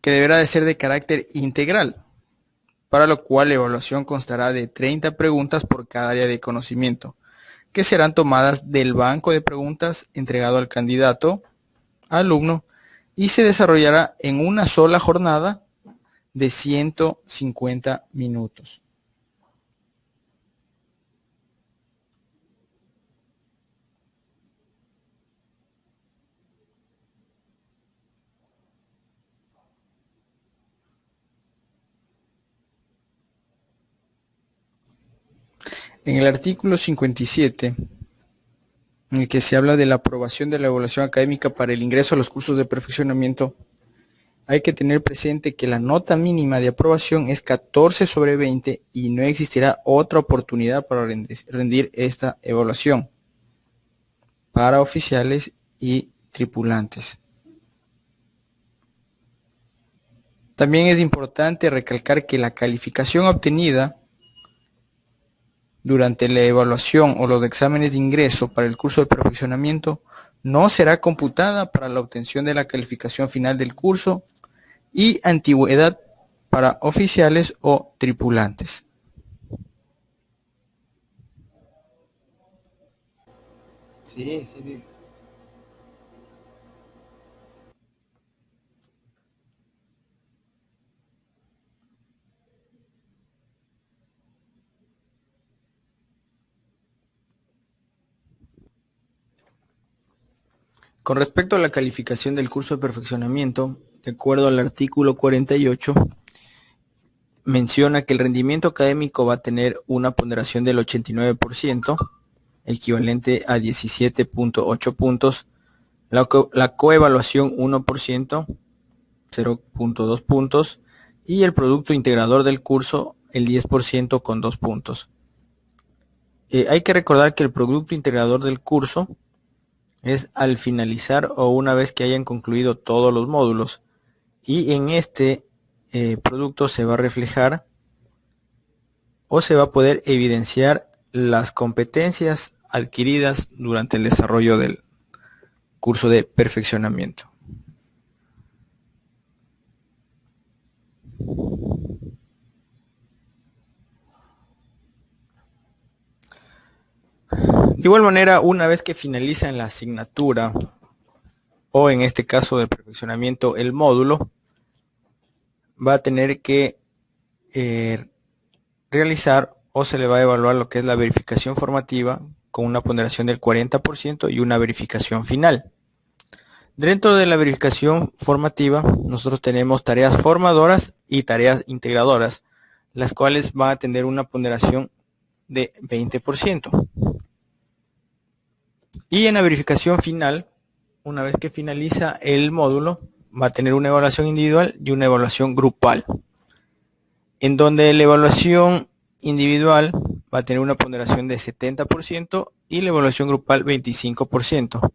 que deberá de ser de carácter integral, para lo cual la evaluación constará de 30 preguntas por cada área de conocimiento, que serán tomadas del banco de preguntas entregado al candidato, alumno, y se desarrollará en una sola jornada de 150 minutos. En el artículo 57, en el que se habla de la aprobación de la evaluación académica para el ingreso a los cursos de perfeccionamiento, hay que tener presente que la nota mínima de aprobación es 14 sobre 20 y no existirá otra oportunidad para rendir esta evaluación para oficiales y tripulantes. También es importante recalcar que la calificación obtenida durante la evaluación o los exámenes de ingreso para el curso de perfeccionamiento no será computada para la obtención de la calificación final del curso y antigüedad para oficiales o tripulantes. Sí, sí. Con respecto a la calificación del curso de perfeccionamiento, de acuerdo al artículo 48, menciona que el rendimiento académico va a tener una ponderación del 89%, equivalente a 17.8 puntos, la coevaluación 1%, 0.2 puntos, y el producto integrador del curso el 10% con 2 puntos. Hay que recordar que el producto integrador del curso es al finalizar o una vez que hayan concluido todos los módulos, y en este producto se va a reflejar o se va a poder evidenciar las competencias adquiridas durante el desarrollo del curso de perfeccionamiento. De igual manera, una vez que finalizan la asignatura, o en este caso de perfeccionamiento, el módulo, va a tener que realizar o se le va a evaluar lo que es la verificación formativa con una ponderación del 40% y una verificación final. Dentro de la verificación formativa, nosotros tenemos tareas formadoras y tareas integradoras, las cuales van a tener una ponderación de 20%. Y en la verificación final, una vez que finaliza el módulo, va a tener una evaluación individual y una evaluación grupal, en donde la evaluación individual va a tener una ponderación de 70% y la evaluación grupal 25%,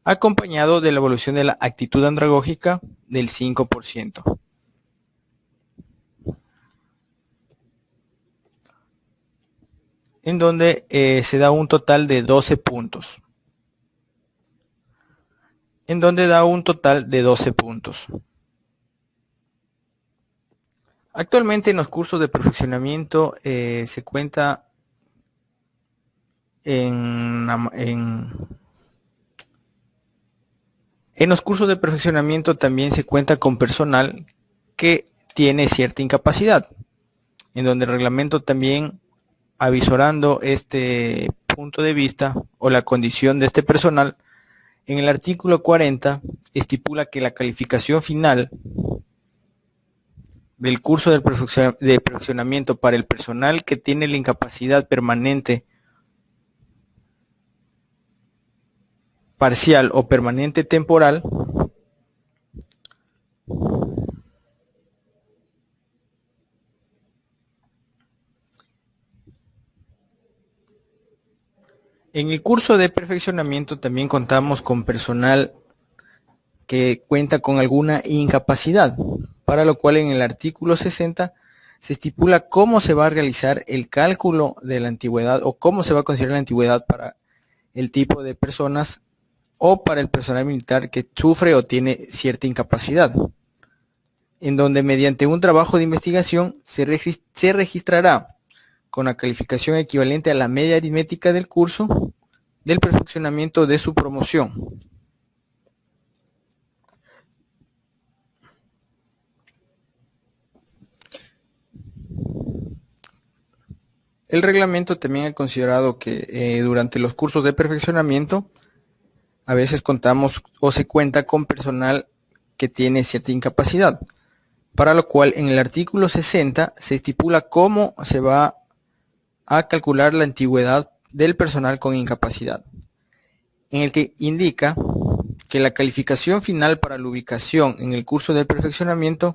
acompañado de la evaluación de la actitud andragógica del 5%. En donde se da un total de 12 puntos. Actualmente en los cursos de perfeccionamiento se cuenta en los cursos de perfeccionamiento también se cuenta con personal que tiene cierta incapacidad, en donde el reglamento también, avisorando este punto de vista o la condición de este personal, en el artículo 40 estipula que la calificación final del curso de perfeccionamiento para el personal que tiene la incapacidad permanente, parcial o permanente temporal, en el curso de perfeccionamiento también contamos con personal que cuenta con alguna incapacidad, para lo cual en el artículo 60 se estipula cómo se va a realizar el cálculo de la antigüedad o cómo se va a considerar la antigüedad para el tipo de personas o para el personal militar que sufre o tiene cierta incapacidad, en donde mediante un trabajo de investigación se registrará con la calificación equivalente a la media aritmética del curso del perfeccionamiento de su promoción. El reglamento también ha considerado que durante los cursos de perfeccionamiento a veces contamos o se cuenta con personal que tiene cierta incapacidad, para lo cual en el artículo 60 se estipula cómo se va a calcular la antigüedad del personal con incapacidad, en el que indica que la calificación final para la ubicación en el curso del perfeccionamiento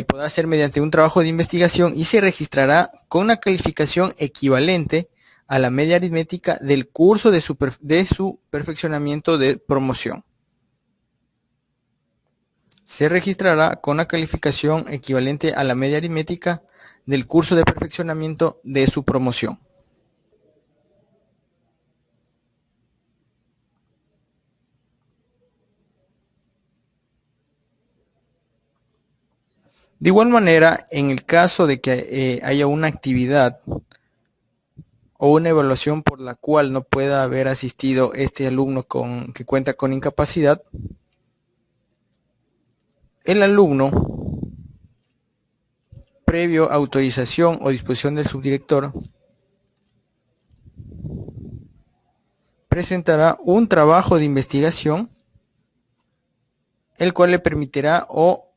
podrá ser mediante un trabajo de investigación y se registrará con una calificación equivalente a la media aritmética del curso de su perfeccionamiento de promoción. Se registrará con una calificación equivalente a la media aritmética del curso de perfeccionamiento de su promoción. De igual manera, en el caso de que haya una actividad o una evaluación por la cual no pueda haber asistido este alumno que cuenta con incapacidad, el alumno, previo autorización o disposición del subdirector, presentará un trabajo de investigación, el cual le permitirá o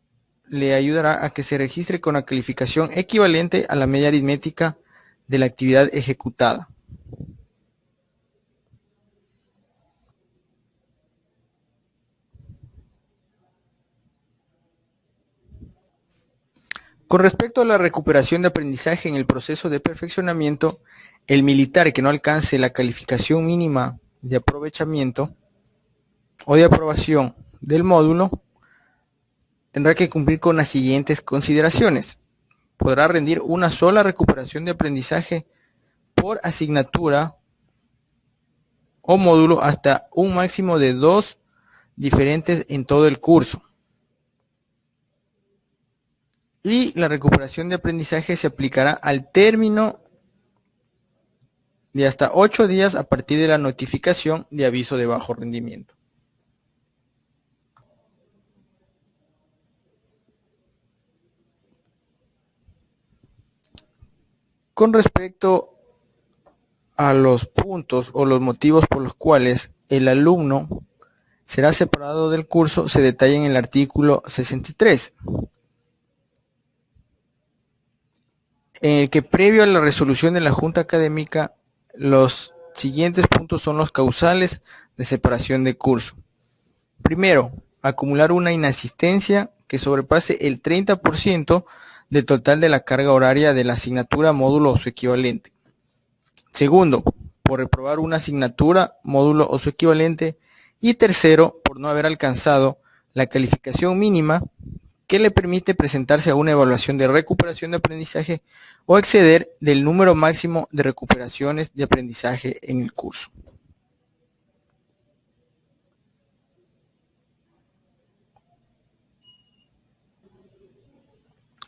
le ayudará a que se registre con la calificación equivalente a la media aritmética de la actividad ejecutada. Con respecto a la recuperación de aprendizaje en el proceso de perfeccionamiento, el militar que no alcance la calificación mínima de aprovechamiento o de aprobación del módulo tendrá que cumplir con las siguientes consideraciones. Podrá rendir una sola recuperación de aprendizaje por asignatura o módulo hasta un máximo de 2 diferentes en todo el curso. Y la recuperación de aprendizaje se aplicará al término de hasta 8 días a partir de la notificación de aviso de bajo rendimiento. Con respecto a los puntos o los motivos por los cuales el alumno será separado del curso, se detalla en el artículo 63, en el que previo a la resolución de la Junta Académica, los siguientes puntos son los causales de separación de curso. Primero, acumular una inasistencia que sobrepase el 30% del total de la carga horaria de la asignatura, módulo o su equivalente. Segundo, por reprobar una asignatura, módulo o su equivalente. Y tercero, por no haber alcanzado la calificación mínima que le permite presentarse a una evaluación de recuperación de aprendizaje o exceder del número máximo de recuperaciones de aprendizaje en el curso.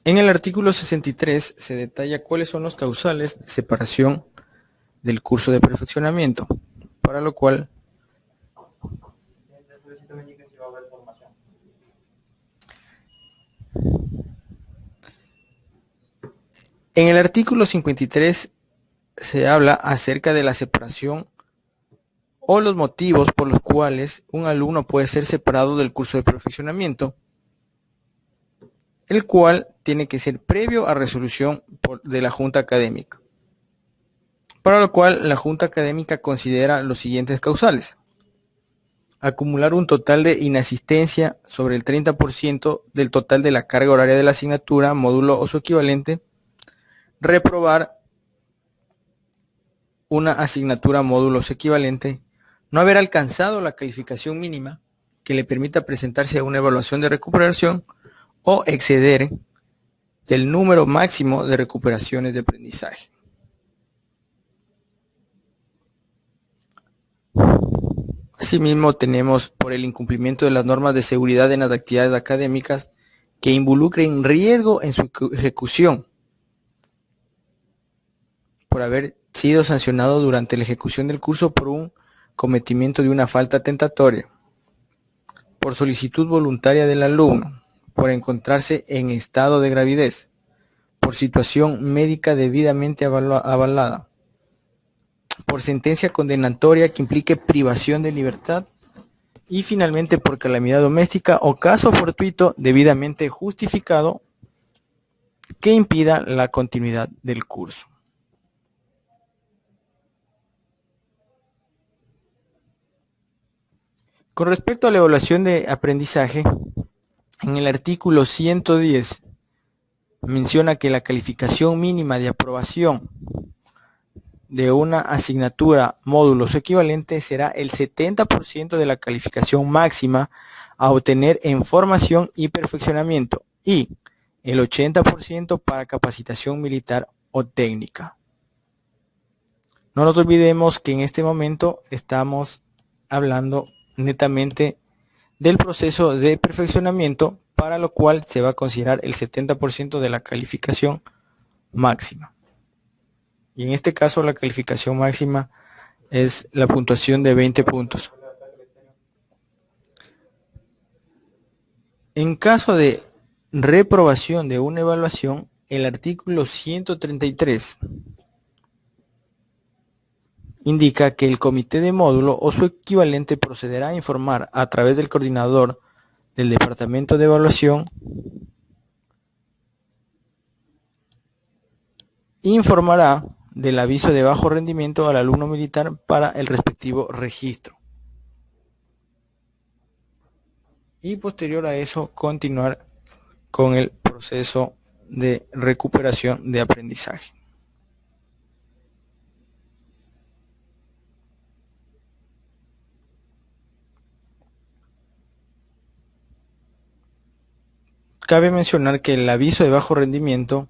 En el artículo 63 se detalla cuáles son los causales de separación del curso de perfeccionamiento, para lo cual en el artículo 53 se habla acerca de la separación o los motivos por los cuales un alumno puede ser separado del curso de perfeccionamiento, el cual tiene que ser previo a resolución de la Junta Académica, para lo cual la Junta Académica considera los siguientes causales: acumular un total de inasistencia sobre el 30% del total de la carga horaria de la asignatura, módulo o su equivalente, reprobar una asignatura, módulo o su equivalente, no haber alcanzado la calificación mínima que le permita presentarse a una evaluación de recuperación o exceder del número máximo de recuperaciones de aprendizaje. Asimismo, tenemos por el incumplimiento de las normas de seguridad en las actividades académicas que involucren riesgo en su ejecución, por haber sido sancionado durante la ejecución del curso por un cometimiento de una falta tentatoria, por solicitud voluntaria del alumno, por encontrarse en estado de gravidez, por situación médica debidamente avalada, por sentencia condenatoria que implique privación de libertad y finalmente por calamidad doméstica o caso fortuito debidamente justificado que impida la continuidad del curso. Con respecto a la evaluación de aprendizaje, en el artículo 110 menciona que la calificación mínima de aprobación de una asignatura, módulos o equivalente será el 70% de la calificación máxima a obtener en formación y perfeccionamiento y el 80% para capacitación militar o técnica. No nos olvidemos que en este momento estamos hablando netamente del proceso de perfeccionamiento, para lo cual se va a considerar el 70% de la calificación máxima. Y en este caso la calificación máxima es la puntuación de 20 puntos. En caso de reprobación de una evaluación, el artículo 133 indica que el comité de módulo o su equivalente procederá a informar a través del coordinador del departamento de evaluación, informará del aviso de bajo rendimiento al alumno militar para el respectivo registro. Y posterior a eso continuar con el proceso de recuperación de aprendizaje. Cabe mencionar que el aviso de bajo rendimiento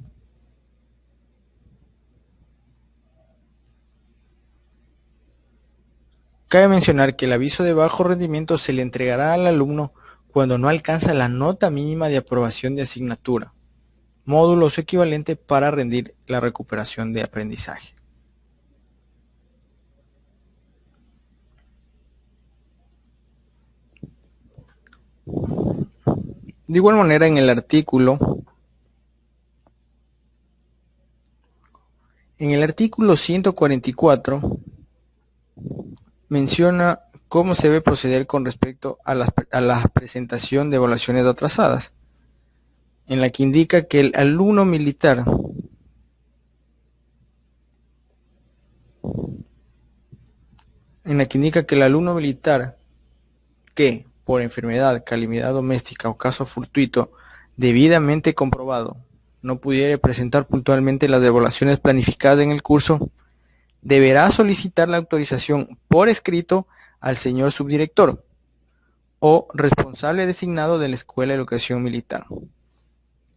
se le entregará al alumno cuando no alcanza la nota mínima de aprobación de asignatura, módulos equivalente para rendir la recuperación de aprendizaje. De igual manera, en el artículo 144 menciona cómo se debe proceder con respecto a la presentación de evaluaciones atrasadas, en la que indica que el alumno militar que por enfermedad, calamidad doméstica o caso fortuito debidamente comprobado no pudiere presentar puntualmente las evaluaciones planificadas en el curso, deberá solicitar la autorización por escrito al señor subdirector o responsable designado de la Escuela de Educación Militar,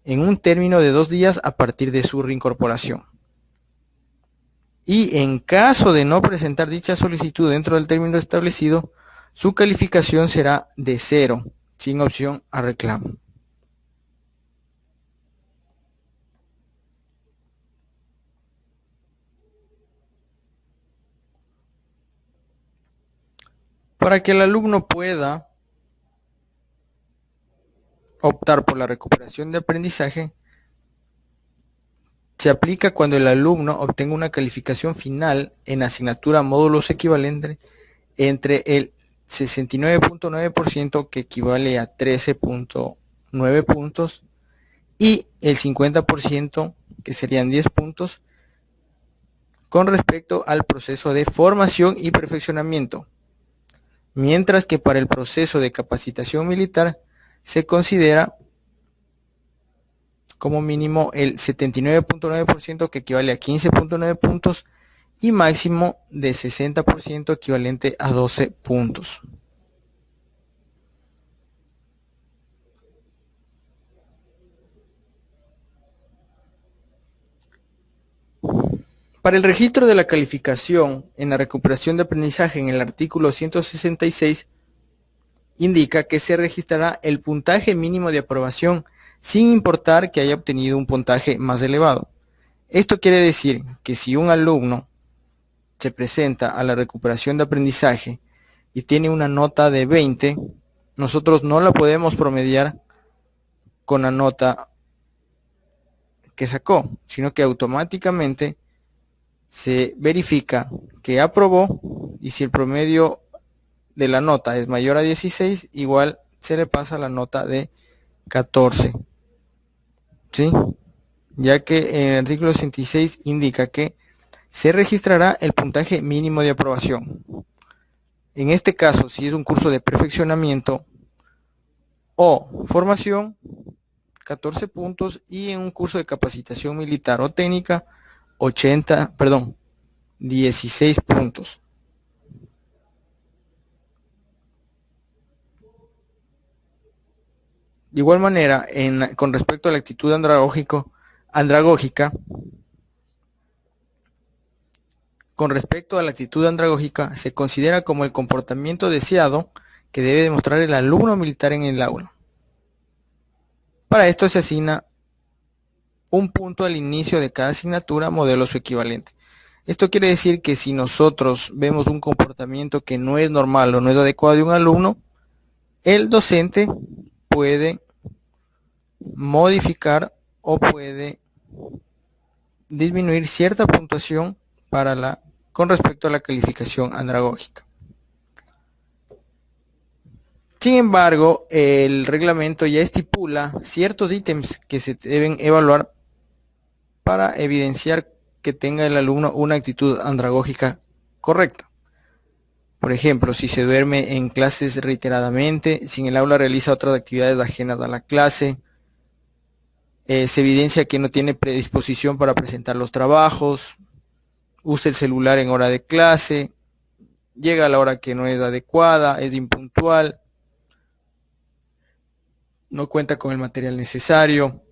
en un término de 2 días a partir de su reincorporación. Y en caso de no presentar dicha solicitud dentro del término establecido, su calificación será de 0, sin opción a reclamo. Para que el alumno pueda optar por la recuperación de aprendizaje, se aplica cuando el alumno obtenga una calificación final en asignatura módulos equivalente entre el 69.9%, que equivale a 13.9 puntos, y el 50%, que serían 10 puntos, con respecto al proceso de formación y perfeccionamiento, mientras que para el proceso de capacitación militar se considera como mínimo el 79.9%, que equivale a 15.9 puntos, y máximo de 60%, equivalente a 12 puntos. Para el registro de la calificación en la recuperación de aprendizaje en el artículo 166 indica que se registrará el puntaje mínimo de aprobación sin importar que haya obtenido un puntaje más elevado. Esto quiere decir que si un alumno se presenta a la recuperación de aprendizaje y tiene una nota de 20, nosotros no la podemos promediar con la nota que sacó, sino que automáticamente se verifica que aprobó, y si el promedio de la nota es mayor a 16, igual se le pasa la nota de 14, ¿sí? Ya que en el artículo 66 indica que se registrará el puntaje mínimo de aprobación. En este caso, si es un curso de perfeccionamiento o formación, 14 puntos, y en un curso de capacitación militar o técnica, 16 puntos. De igual manera, con respecto a la actitud andragógica, se considera como el comportamiento deseado que debe demostrar el alumno militar en el aula. Para esto se asigna un punto al inicio de cada asignatura, modelo su equivalente. Esto quiere decir que si nosotros vemos un comportamiento que no es normal o no es adecuado de un alumno, el docente puede modificar o puede disminuir cierta puntuación con respecto a la calificación andragógica. Sin embargo, el reglamento ya estipula ciertos ítems que se deben evaluar para evidenciar que tenga el alumno una actitud andragógica correcta. Por ejemplo, si se duerme en clases reiteradamente, si en el aula realiza otras actividades ajenas a la clase, se evidencia que no tiene predisposición para presentar los trabajos, usa el celular en hora de clase, llega a la hora que no es adecuada, es impuntual, no cuenta con el material necesario,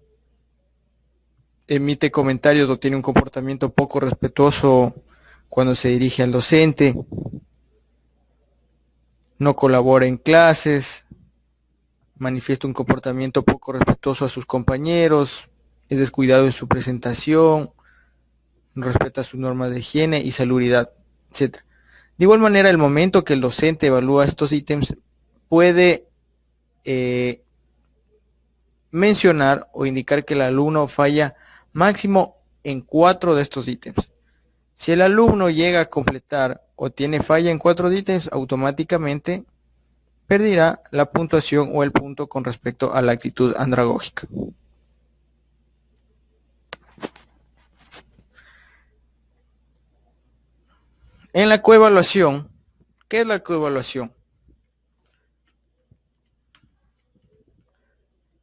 emite comentarios o tiene un comportamiento poco respetuoso cuando se dirige al docente, no colabora en clases, manifiesta un comportamiento poco respetuoso a sus compañeros, es descuidado en su presentación, no respeta sus normas de higiene y salubridad, etc. De igual manera, el momento que el docente evalúa estos ítems puede mencionar o indicar que el alumno falla máximo en 4 de estos ítems. Si el alumno llega a completar o tiene falla en 4 ítems, automáticamente perderá la puntuación o el punto con respecto a la actitud andragógica. En la coevaluación, ¿qué es la coevaluación?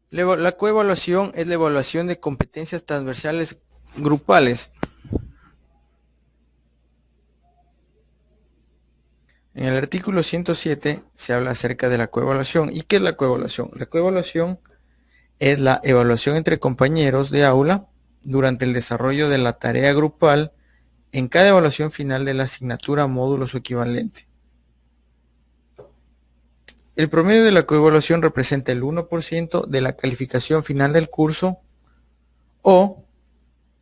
La coevaluación es la evaluación de competencias transversales grupales. En el artículo 107 se habla acerca de la coevaluación. ¿Y qué es la coevaluación? La coevaluación es la evaluación entre compañeros de aula durante el desarrollo de la tarea grupal en cada evaluación final de la asignatura, módulo o su equivalente. El promedio de la coevaluación representa el 1% de la calificación final del curso, o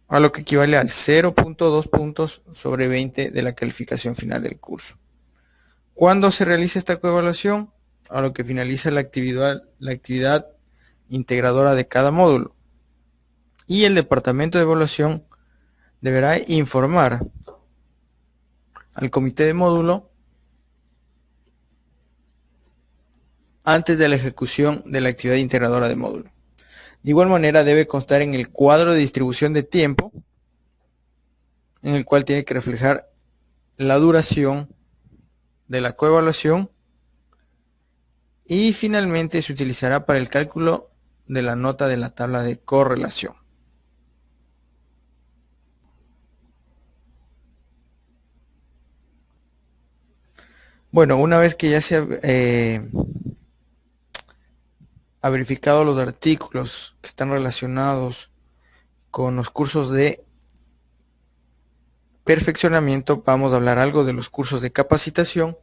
a lo que equivale al 0.2 puntos sobre 20 de la calificación final del curso. ¿Cuándo se realiza esta coevaluación? A lo que finaliza la actividad integradora de cada módulo. Y el departamento de evaluación deberá informar al comité de módulo antes de la ejecución de la actividad integradora de módulo. De igual manera, debe constar en el cuadro de distribución de tiempo, en el cual tiene que reflejar la duración de la coevaluación, y finalmente se utilizará para el cálculo de la nota de la tabla de correlación. Bueno, una vez que ya se ha verificado los artículos que están relacionados con los cursos de perfeccionamiento vamos a hablar algo de los cursos de capacitación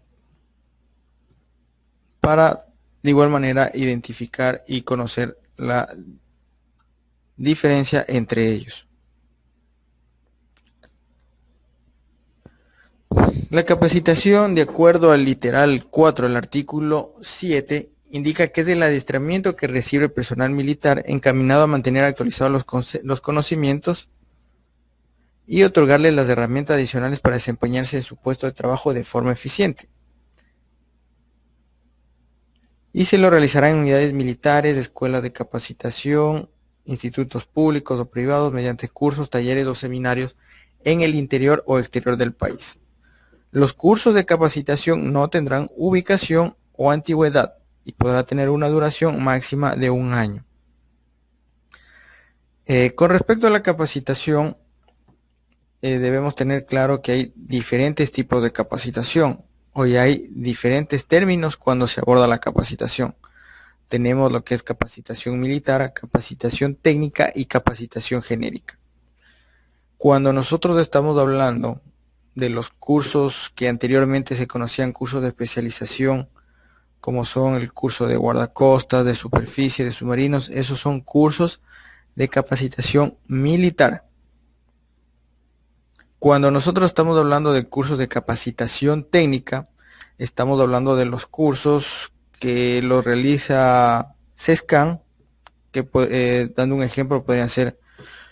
para de igual manera identificar y conocer la diferencia entre ellos. La capacitación, de acuerdo al literal 4 del artículo 7, indica que es el adiestramiento que recibe el personal militar encaminado a mantener actualizados los conocimientos y otorgarle las herramientas adicionales para desempeñarse en su puesto de trabajo de forma eficiente. Y se lo realizará en unidades militares, escuelas de capacitación, institutos públicos o privados mediante cursos, talleres o seminarios en el interior o exterior del país. Los cursos de capacitación no tendrán ubicación o antigüedad y podrá tener una duración máxima de 1 año. Con respecto a la capacitación, debemos tener claro que hay diferentes tipos de capacitación. Hoy hay diferentes términos cuando se aborda la capacitación. Tenemos lo que es capacitación militar, capacitación técnica y capacitación genérica. Cuando nosotros estamos hablando de los cursos que anteriormente se conocían cursos de especialización, como son el curso de guardacostas, de superficie, de submarinos, esos son cursos de capacitación militar. Cuando nosotros estamos hablando de cursos de capacitación técnica, estamos hablando de los cursos que los realiza CESCAN, que dando un ejemplo podrían ser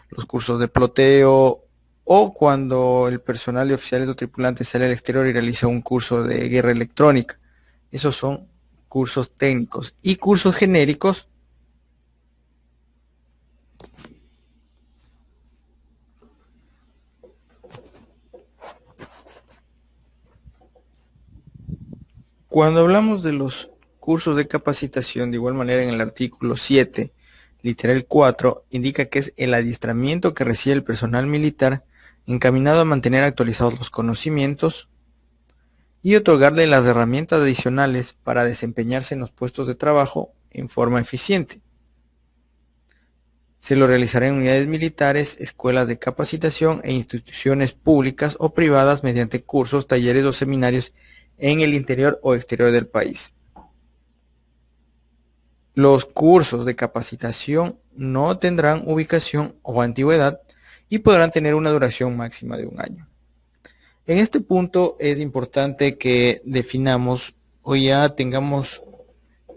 los cursos de ploteo o cuando el personal y oficiales o tripulantes sale al exterior y realiza un curso de guerra electrónica. Esos son cursos técnicos y cursos genéricos. Cuando hablamos de los cursos de capacitación, de igual manera en el artículo 7, literal 4, indica que es el adiestramiento que recibe el personal militar encaminado a mantener actualizados los conocimientos y otorgarle las herramientas adicionales para desempeñarse en los puestos de trabajo en forma eficiente. Se lo realizará en unidades militares, escuelas de capacitación e instituciones públicas o privadas mediante cursos, talleres o seminarios en el interior o exterior del país. Los cursos de capacitación no tendrán ubicación o antigüedad y podrán tener una duración máxima de 1 año. En este punto es importante que definamos o ya tengamos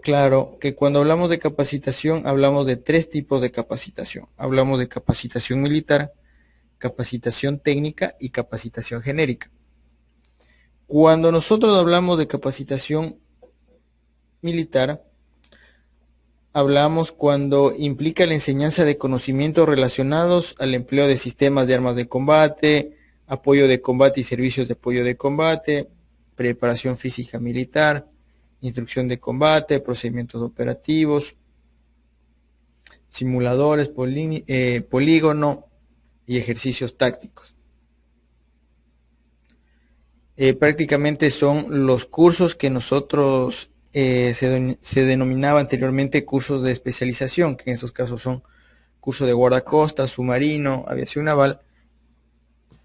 claro que cuando hablamos de capacitación hablamos de 3 tipos de capacitación. Hablamos de capacitación militar, capacitación técnica y capacitación genérica. Cuando nosotros hablamos de capacitación militar, hablamos cuando implica la enseñanza de conocimientos relacionados al empleo de sistemas de armas de combate, apoyo de combate y servicios de apoyo de combate, preparación física militar, instrucción de combate, procedimientos operativos, simuladores, polígono y ejercicios tácticos. Prácticamente son los cursos que nosotros se denominaba anteriormente cursos de especialización, que en esos casos son curso de guardacostas, submarino, aviación naval.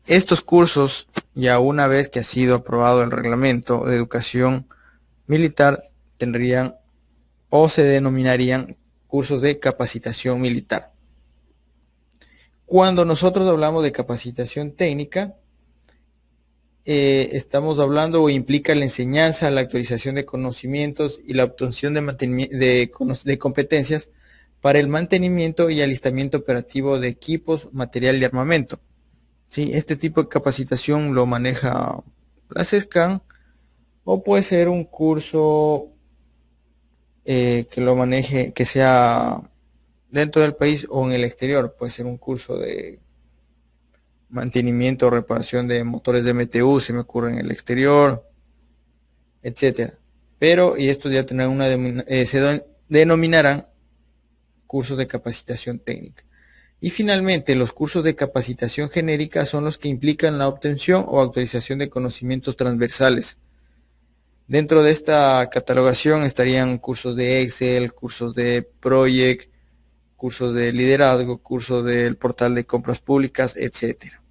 Estos cursos, ya una vez que ha sido aprobado el reglamento de educación militar, tendrían o se denominarían cursos de capacitación militar. Cuando nosotros hablamos de capacitación técnica, estamos hablando o implica la enseñanza, la actualización de conocimientos y la obtención de competencias para el mantenimiento y alistamiento operativo de equipos, material y armamento. ¿Sí? Este tipo de capacitación lo maneja la CESCAN o puede ser un curso que lo maneje, que sea dentro del país o en el exterior. Puede ser un curso de mantenimiento o reparación de motores de MTU, se me ocurre en el exterior, etcétera. Pero, y estos ya tendrán se denominarán cursos de capacitación técnica. Y finalmente, los cursos de capacitación genérica son los que implican la obtención o actualización de conocimientos transversales. Dentro de esta catalogación estarían cursos de Excel, cursos de Project, cursos de liderazgo, cursos del portal de compras públicas, etcétera.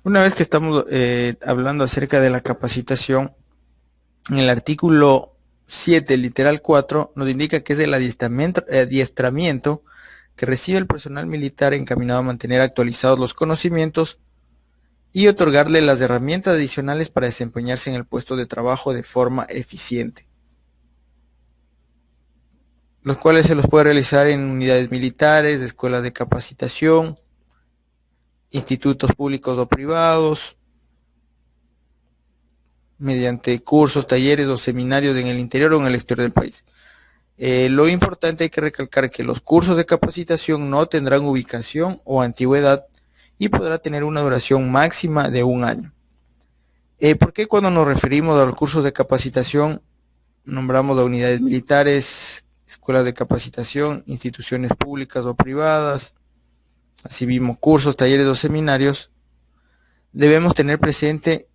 Una vez que estamos hablando acerca de la capacitación, en el artículo 7, literal 4, nos indica que es el adiestramiento que recibe el personal militar encaminado a mantener actualizados los conocimientos y otorgarle las herramientas adicionales para desempeñarse en el puesto de trabajo de forma eficiente, los cuales se los puede realizar en unidades militares, escuelas de capacitación, institutos públicos o privados, mediante cursos, talleres o seminarios en el interior o en el exterior del país. Lo importante, hay que recalcar que los cursos de capacitación no tendrán ubicación o antigüedad y podrá tener una duración máxima de 1 año. ¿Por qué cuando nos referimos a los cursos de capacitación nombramos a unidades militares, escuelas de capacitación, instituciones públicas o privadas, así mismo cursos, talleres o seminarios? Debemos tener presente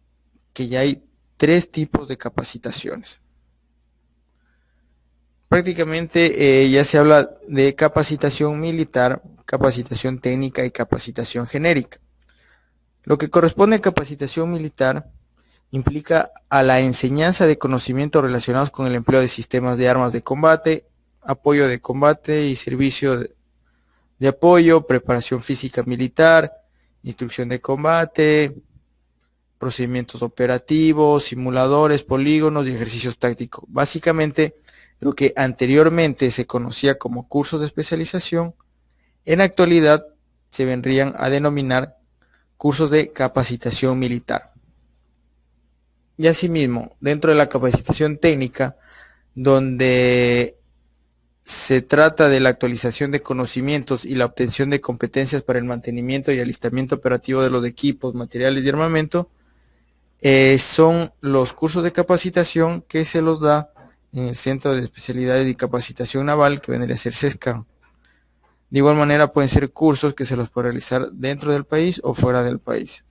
que ya hay 3 tipos de capacitaciones. Prácticamente ya se habla de capacitación militar, capacitación técnica y capacitación genérica. Lo que corresponde a capacitación militar implica a la enseñanza de conocimientos relacionados con el empleo de sistemas de armas de combate, apoyo de combate y servicio de apoyo, preparación física militar, instrucción de combate, procedimientos operativos, simuladores, polígonos y ejercicios tácticos. Básicamente, lo que anteriormente se conocía como cursos de especialización, en la actualidad se vendrían a denominar cursos de capacitación militar. Y asimismo, dentro de la capacitación técnica, donde se trata de la actualización de conocimientos y la obtención de competencias para el mantenimiento y alistamiento operativo de los equipos, materiales y armamento, son los cursos de capacitación que se los da en el Centro de Especialidades y Capacitación Naval, que vendría a ser CESCA. De igual manera pueden ser cursos que se los puede realizar dentro del país o fuera del país.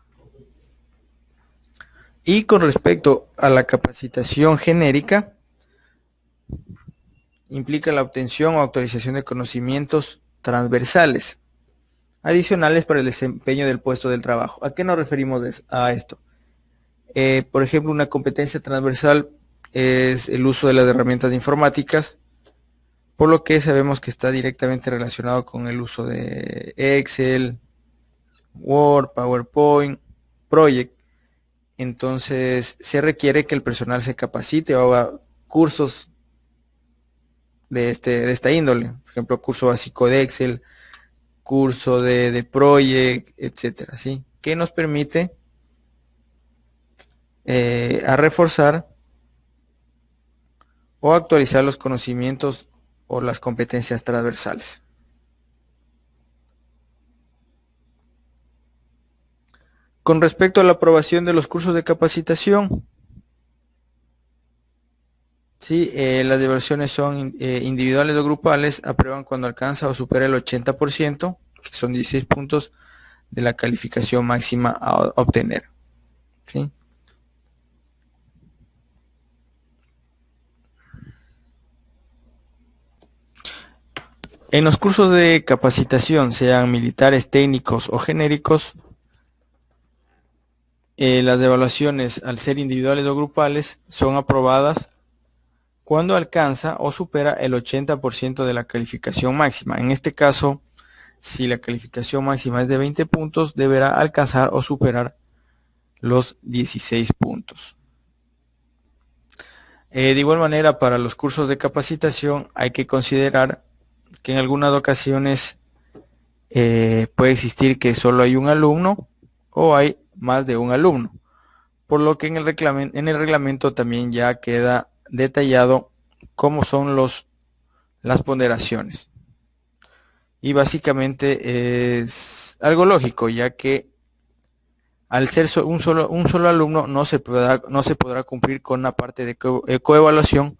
Y con respecto a la capacitación genérica, implica la obtención o actualización de conocimientos transversales, adicionales para el desempeño del puesto del trabajo. ¿A qué nos referimos a esto? Por ejemplo, una competencia transversal es el uso de las herramientas informáticas, por lo que sabemos que está directamente relacionado con el uso de Excel, Word, PowerPoint, Project. Entonces se requiere que el personal se capacite o haga cursos de esta índole, por ejemplo, curso básico de Excel, curso de Project, etcétera, ¿sí? Que nos permite a reforzar o actualizar los conocimientos o las competencias transversales. Con respecto a la aprobación de los cursos de capacitación, sí, las evaluaciones son individuales o grupales, aprueban cuando alcanza o supera el 80%, que son 16 puntos de la calificación máxima a obtener. ¿Sí? En los cursos de capacitación, sean militares, técnicos o genéricos, las evaluaciones, al ser individuales o grupales, son aprobadas cuando alcanza o supera el 80% de la calificación máxima. En este caso, si la calificación máxima es de 20 puntos, deberá alcanzar o superar los 16 puntos. De igual manera, para los cursos de capacitación hay que considerar que en algunas ocasiones puede existir que solo hay un alumno o hay más de un alumno, por lo que en el reglamento también ya queda detallado cómo son las ponderaciones. Y básicamente es algo lógico, ya que al ser un solo alumno no se podrá cumplir con la parte de coevaluación,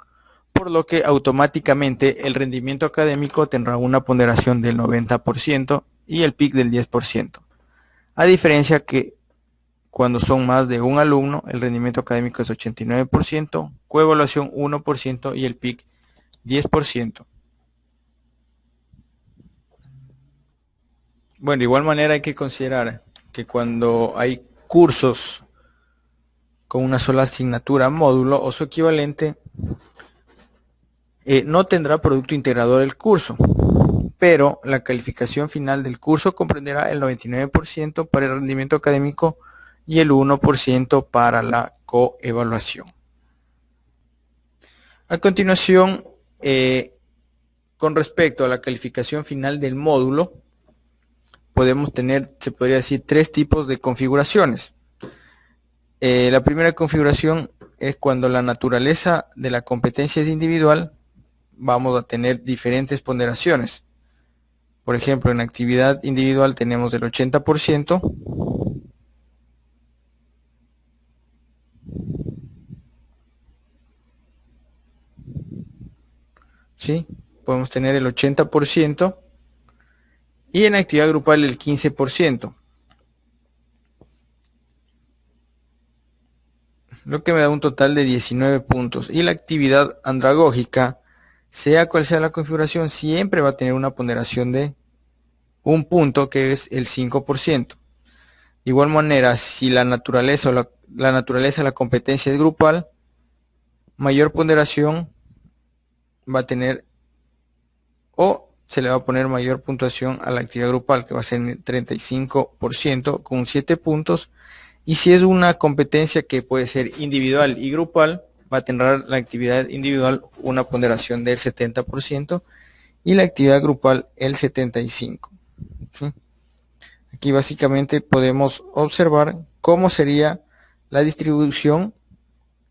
por lo que automáticamente el rendimiento académico tendrá una ponderación del 90% y el PIC del 10%. A diferencia que cuando son más de un alumno, el rendimiento académico es 89%, coevaluación 1% y el PIC 10%. Bueno, de igual manera hay que considerar que cuando hay cursos con una sola asignatura, módulo o su equivalente, no tendrá producto integrador el curso, pero la calificación final del curso comprenderá el 99% para el rendimiento académico y el 1% para la coevaluación. A continuación, con respecto a la calificación final del módulo, podemos tener, se podría decir, tres tipos de configuraciones. La primera configuración es cuando la naturaleza de la competencia es individual, vamos a tener diferentes ponderaciones. Por ejemplo, en actividad individual tenemos el 80%, ¿sí? Podemos tener el 80% y en actividad grupal el 15%. Lo que me da un total de 19 puntos. Y la actividad andragógica, sea cual sea la configuración, siempre va a tener una ponderación de un punto, que es el 5%. De igual manera, si la naturaleza o la naturaleza de la competencia es grupal, mayor ponderación va a tener, o se le va a poner mayor puntuación a la actividad grupal, que va a ser 35% con 7 puntos. Y si es una competencia que puede ser individual y grupal, va a tener la actividad individual una ponderación del 70% y la actividad grupal el 75%. ¿Sí? Aquí básicamente podemos observar cómo sería la distribución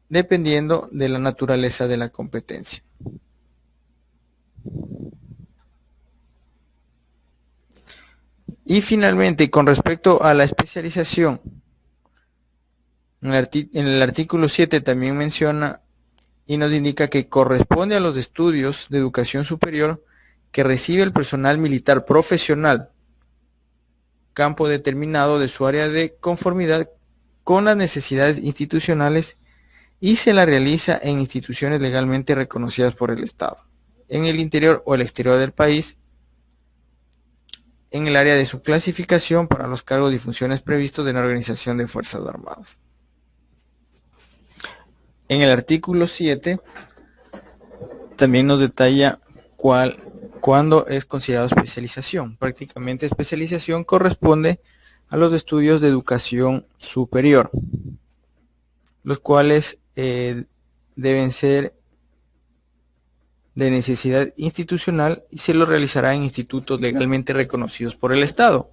dependiendo de la naturaleza de la competencia. Y finalmente, con respecto a la especialización, en el artículo 7 también menciona y nos indica que corresponde a los estudios de educación superior que recibe el personal militar profesional, campo determinado de su área de conformidad con las necesidades institucionales y se la realiza en instituciones legalmente reconocidas por el Estado, en el interior o el exterior del país, en el área de su clasificación para los cargos y funciones previstos en la Organización de Fuerzas Armadas. En el artículo 7 también nos detalla cuándo es considerado especialización. Prácticamente especialización corresponde a los estudios de educación superior, los cuales deben ser de necesidad institucional y se lo realizará en institutos legalmente reconocidos por el Estado,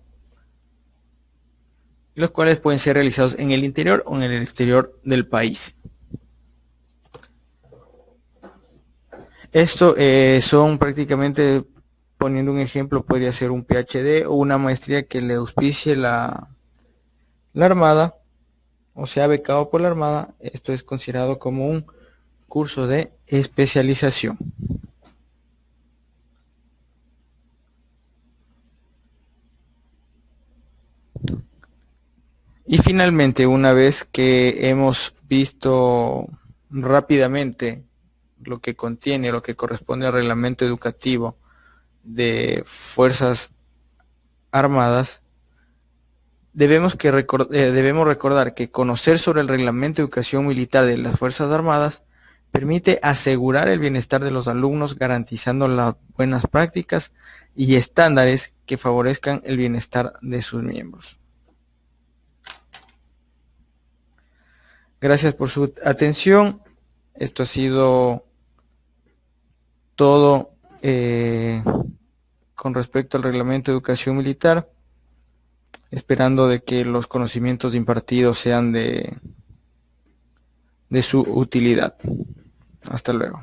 los cuales pueden ser realizados en el interior o en el exterior del país. Esto son prácticamente, poniendo un ejemplo, podría ser un PhD o una maestría que le auspicie la Armada, o sea, becado por la Armada. Esto es considerado como un curso de especialización. Y finalmente, una vez que hemos visto rápidamente lo que contiene, lo que corresponde al reglamento educativo de Fuerzas Armadas, debemos recordar que conocer sobre el reglamento de educación militar de las Fuerzas Armadas permite asegurar el bienestar de los alumnos, garantizando las buenas prácticas y estándares que favorezcan el bienestar de sus miembros. Gracias por su atención. Esto ha sido todo con respecto al reglamento de educación militar, esperando de que los conocimientos impartidos sean de su utilidad. Hasta luego.